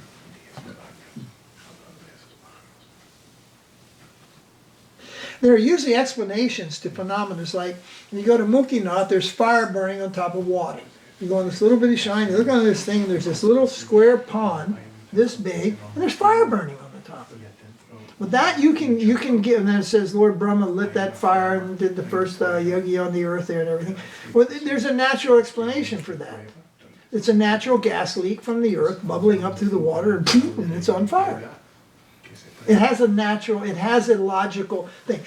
There are usually explanations to phenomena like, when you go to Muktinath, there's fire burning on top of water. You go on this little bitty shrine, you look on this thing, there's this little square pond, this big, and there's fire burning on the top of it. But that you can give, and then it says Lord Brahma lit that fire and did the first yogi on the earth there and everything. Well, there's a natural explanation for that. It's a natural gas leak from the earth bubbling up through the water and it's on fire. It has a logical thing.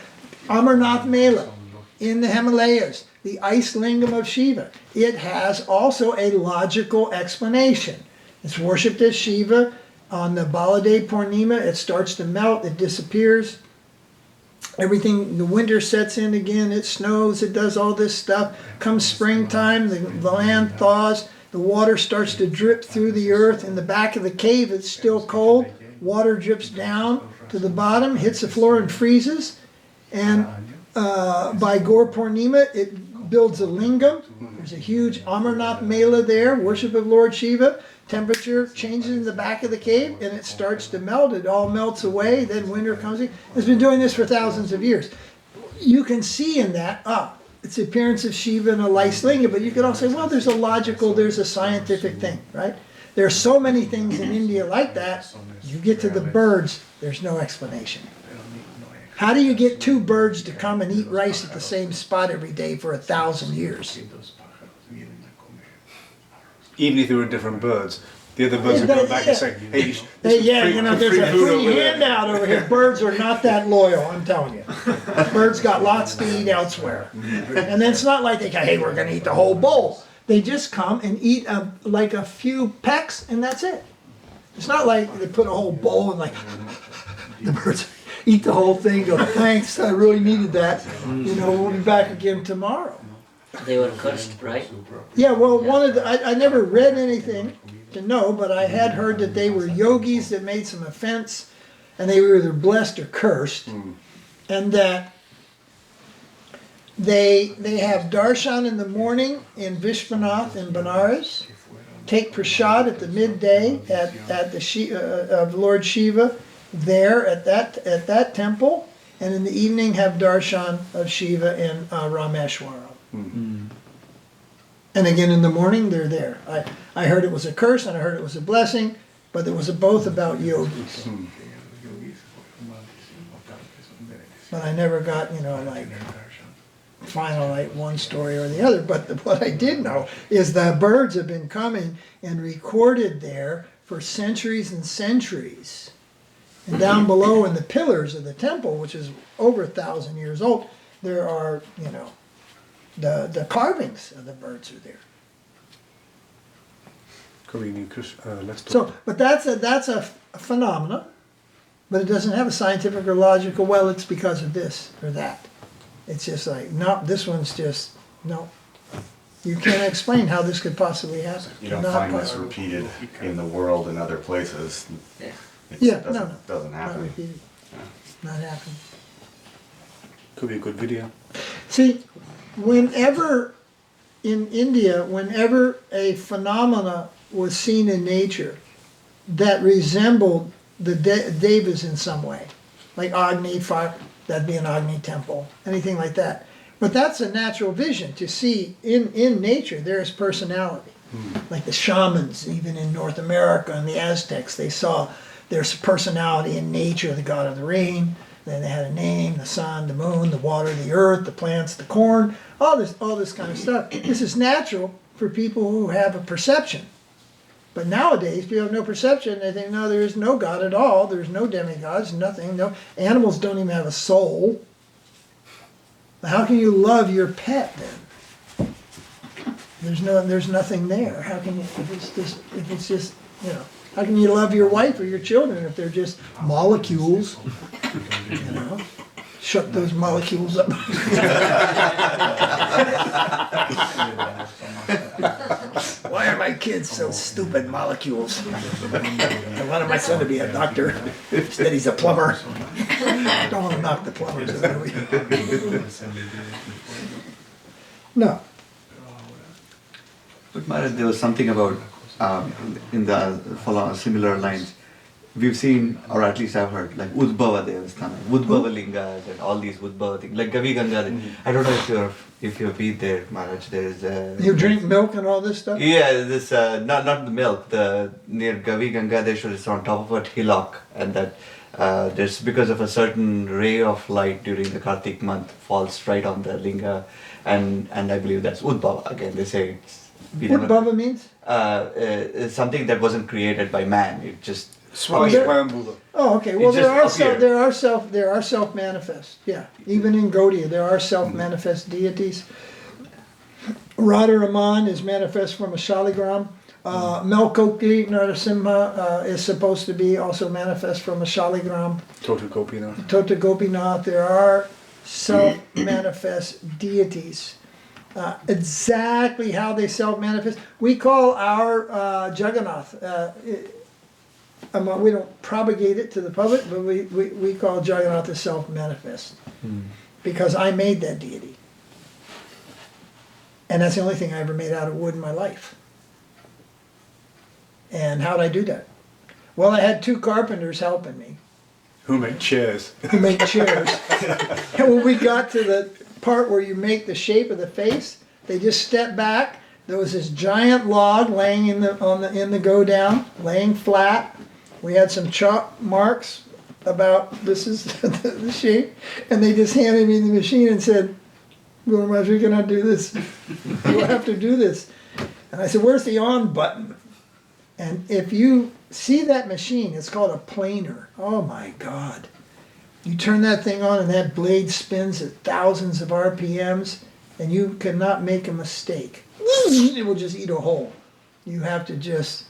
Amarnath Mela in the Himalayas, the ice lingam of Shiva. It has also a logical explanation. It's worshipped as Shiva. On the Baladev Purnima, it starts to melt, it disappears. Everything, the winter sets in again, it snows, it does all this stuff. Comes springtime, the land thaws, the water starts to drip through the earth. In the back of the cave, it's still cold. Water drips down to the bottom, hits the floor and freezes. And by Gaur Purnima, it builds a lingam. There's a huge Amarnath Mela there, worship of Lord Shiva. Temperature changes in the back of the cave and it starts to melt. It all melts away. Then winter comes in. It's been doing this for thousands of years. You can see in that, it's the appearance of Shiva in a lice lingam, but you could also say, well, there's a scientific thing, right? There are so many things in India like that. You get to the birds, there's no explanation. How do you get 2 birds to come and eat rice at the same spot every day for 1,000 years? Even if they were different birds, the other birds would come back and say, hey, There's a free handout over here. Birds are not that loyal, I'm telling you. Birds got lots to eat elsewhere. And then it's not like they go, hey, we're going to eat the whole bowl. They just come and eat like a few pecks and that's it. It's not like they put a whole bowl and like, the birds eat the whole thing, go, thanks, I really needed that. We'll be back again tomorrow. they were cursed, right? Yeah, well, I never read anything to know, but I had heard that they were yogis that made some offense, and they were either blessed or cursed. and that they have darshan in the morning in Vishwanath in Benares, take prasad at the midday at the of Lord Shiva there at that temple, and in the evening have darshan of Shiva in Rameshwaram. Mm. And again in the morning they're there. I heard it was a curse and I heard it was a blessing, but it was both about yogis. But I never got, like final like one story or the other. But what I did know is the birds have been coming and recorded there for centuries and centuries. And down below in the pillars of the temple, which is over 1,000 years old, there are, the carvings of the birds are there. So, but that's a phenomena, but it doesn't have a scientific or logical, well, it's because of this or that. It's just like, no, this one's just, no. You can't explain how this could possibly happen. You don't find this repeated in the world in other places. Yeah. It doesn't Not happen. repeated. Not happening. Could be a good video. See, whenever in India, whenever a phenomena was seen in nature that resembled the devas in some way, like Agni, that'd be an Agni temple, anything like that. But that's a natural vision to see in nature there's personality. Like the shamans, even in North America and the Aztecs, they saw there's personality in nature, the god of the rain. Then they had a name, the sun, the moon, the water, the earth, the plants, the corn, all this kind of stuff. This is natural for people who have a perception. But nowadays, people have no perception. They think, no, there is no God at all. There's no demigods, nothing. No animals don't even have a soul. How can you love your pet then? There's nothing there. How can you, if it's just, how can you love your wife or your children if they're just molecules? Shut those molecules up. Why are my kids so stupid molecules? I wanted my son to be a doctor. Instead he's a plumber. Don't want to knock the plumbers. No. But Maharaj, there was something about, in the similar lines, we've seen, or at least I've heard, like Udbhava Devasthana, Udbhava Lingas, and all these Udbhava things, like Gavi Ganga. I don't know if you've been there, Maharaj. There's you drink milk and all this stuff? Yeah, this not the milk. Near Gavi Ganga, it's on top of a hillock, and that there's because of a certain ray of light during the Kartik month falls right on the linga, and I believe that's Udbhava. Again, they say Udbhava means? It's something that wasn't created by man. It just Oh, okay. Well, there are self-manifest. Yeah, even in Gaudiya, there are self-manifest deities. Radharaman is manifest from a shaligram. Melkoki Narasimha is supposed to be also manifest from a shaligram. Tota Gopinath. Tota Gopinath. There are self-manifest deities. Exactly how they self-manifest. We call our Jagannath. We don't propagate it to the public, but we call Jagannath the self-manifest. Because I made that deity. And that's the only thing I ever made out of wood in my life. And how'd I do that? Well, I had 2 carpenters helping me. Who make chairs. And when we got to the part where you make the shape of the face, they just stepped back. There was this giant log laying in the go down, laying flat. We had some chalk marks about this is the shape, and they just handed me the machine and said, "Guru Maharaj, we cannot do this. You'll have to do this." And I said, "Where's the on button?" And if you see that machine, it's called a planer. Oh my God. You turn that thing on and that blade spins at thousands of RPMs and you cannot make a mistake. It will just eat a hole. You have to just,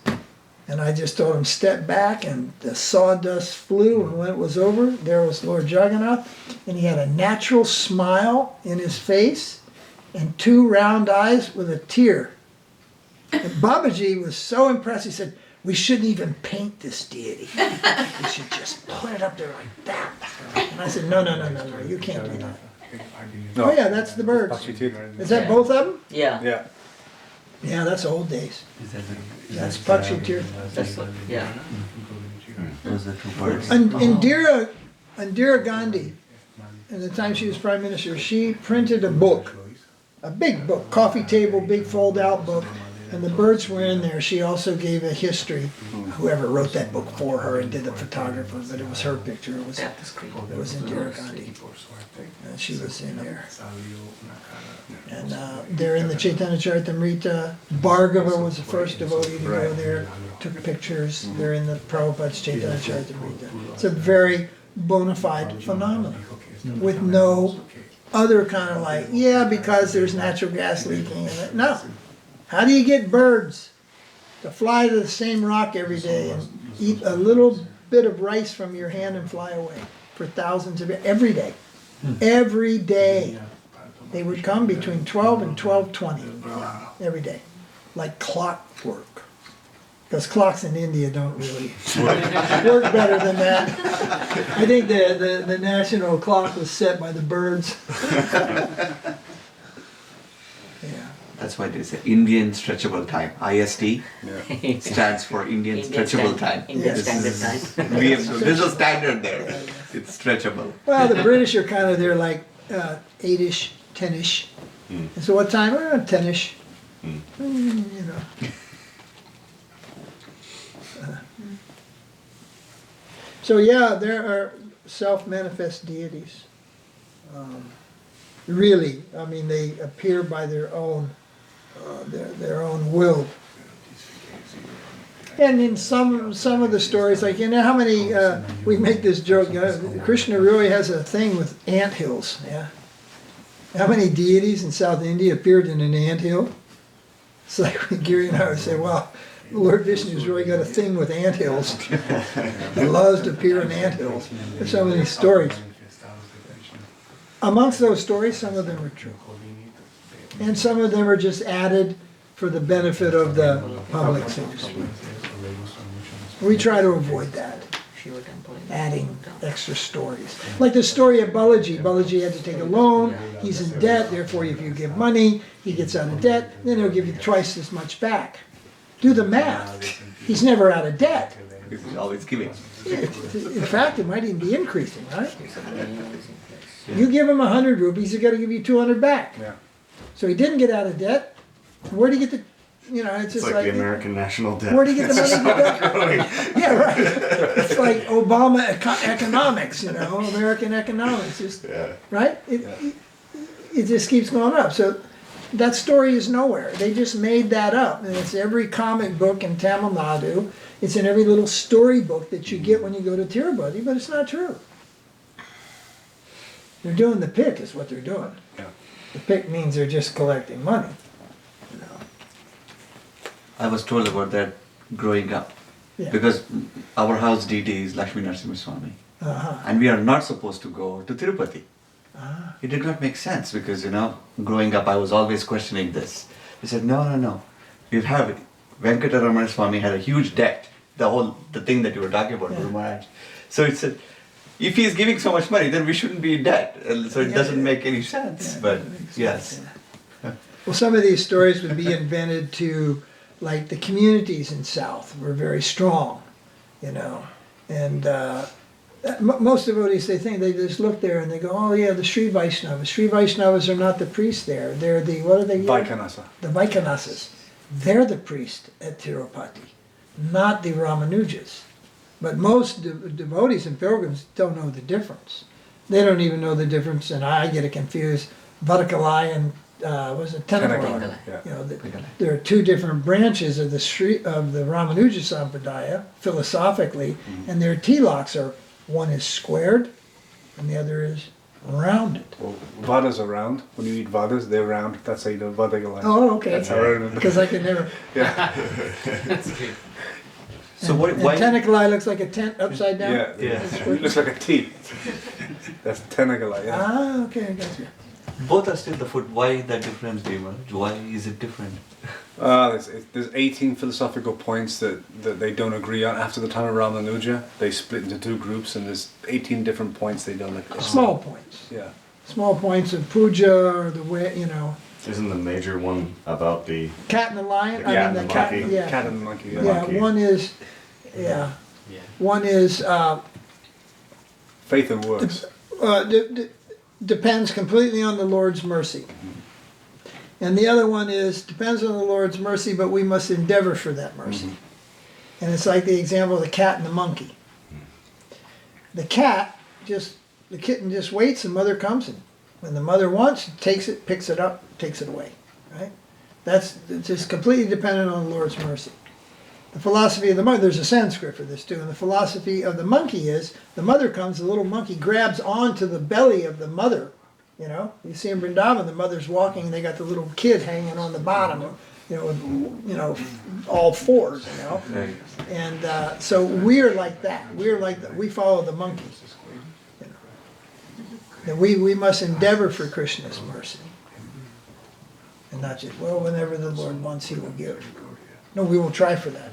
and I just told him step back and the sawdust flew, and when it was over, there was Lord Jagannath, and he had a natural smile in his face and 2 round eyes with a tear. And Babaji was so impressed, he said, we shouldn't even paint this deity. We should just put it up there like that. And I said, no, you can't do that. No, Oh yeah, that's the birds. Is that both of them? Yeah. Yeah. Yeah, that's old days. Is that the, That's Pakshi Tirtha. That's what, yeah. those are two birds. Indira Gandhi, in the time she was prime minister, she printed a book, a big book, coffee table, big fold-out book, and the birds were in there. She also gave a history. Whoever wrote that book for her and did the photographer, but it was her picture. It was Indira Gandhi, and she was in there. And they're in the Chaitanya Charitamrita. Bhargava was the first devotee to go there, took pictures. They're in the Prabhupada's Chaitanya Charitamrita. It's a very bona fide phenomenon with no other kind of like, yeah, because there's natural gas leaking in it. No. How do you get birds to fly to the same rock every day and eat a little bit of rice from your hand and fly away for thousands of years? Every day. Every day. They would come between 12 and 12:20 every day, like clockwork. Because clocks in India don't really work better than that. I think the national clock was set by the birds. Yeah. That's why they say Indian Stretchable Time. IST stands for Indian Stretchable Time. Indian Yes. Standard Time. There's a standard there. It's stretchable. Well, the British are kind of, they're like 8-ish, 10-ish. And so what time? 10-ish. You know. So yeah, there are self-manifest deities. Really, I mean, they appear by their own will. And in some of the stories, like, you know how many, we make this joke, Krishna really has a thing with anthills, yeah? How many deities in South India appeared in an anthill? It's like Giri and I would say, well, Lord Vishnu's really got a thing with anthills. He loves to appear in anthills. There's so many stories. Amongst those stories, some of them are true. And some of them are just added for the benefit of the public, so to speak. We try to avoid that, adding extra stories. Like the story of Balaji. Balaji had to take a loan, he's in debt, therefore if you give money, he gets out of debt, then he'll give you twice as much back. Do the math. He's never out of debt. He's always giving. In fact, it might even be increasing, right? You give him 100 rupees, he's got to give you 200 back. Yeah. So he didn't get out of debt. Where do you get the, you know, it's just It's like the American national debt. where do you get the money to go? Yeah, right. It's like Obama economics, you know, American economics. Just, right? It just keeps going up. So that story is nowhere. They just made that up. And it's every comic book in Tamil Nadu. It's in every little storybook that you get when you go to Tirupati, but it's not true. They're doing the pick is what they're doing. Yeah. The pick means they're just collecting money. You know. I was told about that growing up. Yeah. Because our house deity is Lakshmi Narasimha Swami. Uh-huh. And we are not supposed to go to Tirupati. Ah. It did not make sense because, you know, growing up I was always questioning this. He said, no. You have it. Venkateramana Swami had a huge debt. The thing that you were talking about, Guru Maharaj. So it said, if he is giving so much money, then we shouldn't be in debt. So it doesn't make any sense. But yes. Well, some of these stories would be invented to, like the communities in South were very strong, you know, and most devotees, they just look there and they go, oh yeah, the Sri Vaishnavas. Sri Vaishnavas are not the priests there. They're the, what are they? Vaikanasa. The Vaikanasas. They're the priest at Tirupati, not the Ramanujas. But most devotees and pilgrims don't know the difference. They don't even know the difference, and I get it confused. Vadakalai and was it Tenakalai? Yeah. You know, there are two different branches of the Ramanuja Sampradaya philosophically, and their tilaks are, one is squared, and the other is rounded. Well, Vadas are round. When you eat Vadas, they're round. That's how you know Vadagalai. Oh, okay. That's how I remember. Because I can never. That's good. So And Tenakalai looks like a tent upside down. Yeah, it looks like a T. That's Tenagalai, yeah. Ah, okay, I got you. Both are still the food. Why the difference, Deval? Why is it different? There's 18 philosophical points that they don't agree on. After the time of Ramanuja, they split into two groups, and there's 18 different points they don't agree on. Small points. Yeah. Small points of puja, or the way, you know. Isn't the major one about the Cat and the lion? The cat and the cat, monkey. yeah. Cat and the monkey. The Yeah, monkey. one is, yeah. Yeah. One is, Faith and works. depends completely on the Lord's mercy. And the other one is, depends on the Lord's mercy, but we must endeavor for that mercy. And it's like the example of the cat and the monkey. The cat, the kitten just waits and mother comes, and when the mother wants, she takes it, picks it up, takes it away, right? It's just completely dependent on the Lord's mercy. The philosophy of the monkey, there's a Sanskrit for this too, and the philosophy of the monkey is, the mother comes, the little monkey grabs onto the belly of the mother, you know? You see in Vrindavan, the mother's walking and they got the little kid hanging on the bottom, with, all fours, you know? And so we're like that. We're like that. We follow the monkey. You know? And we must endeavor for Krishna's mercy. And not just, well, whenever the Lord wants, He will give. No, we will try for that.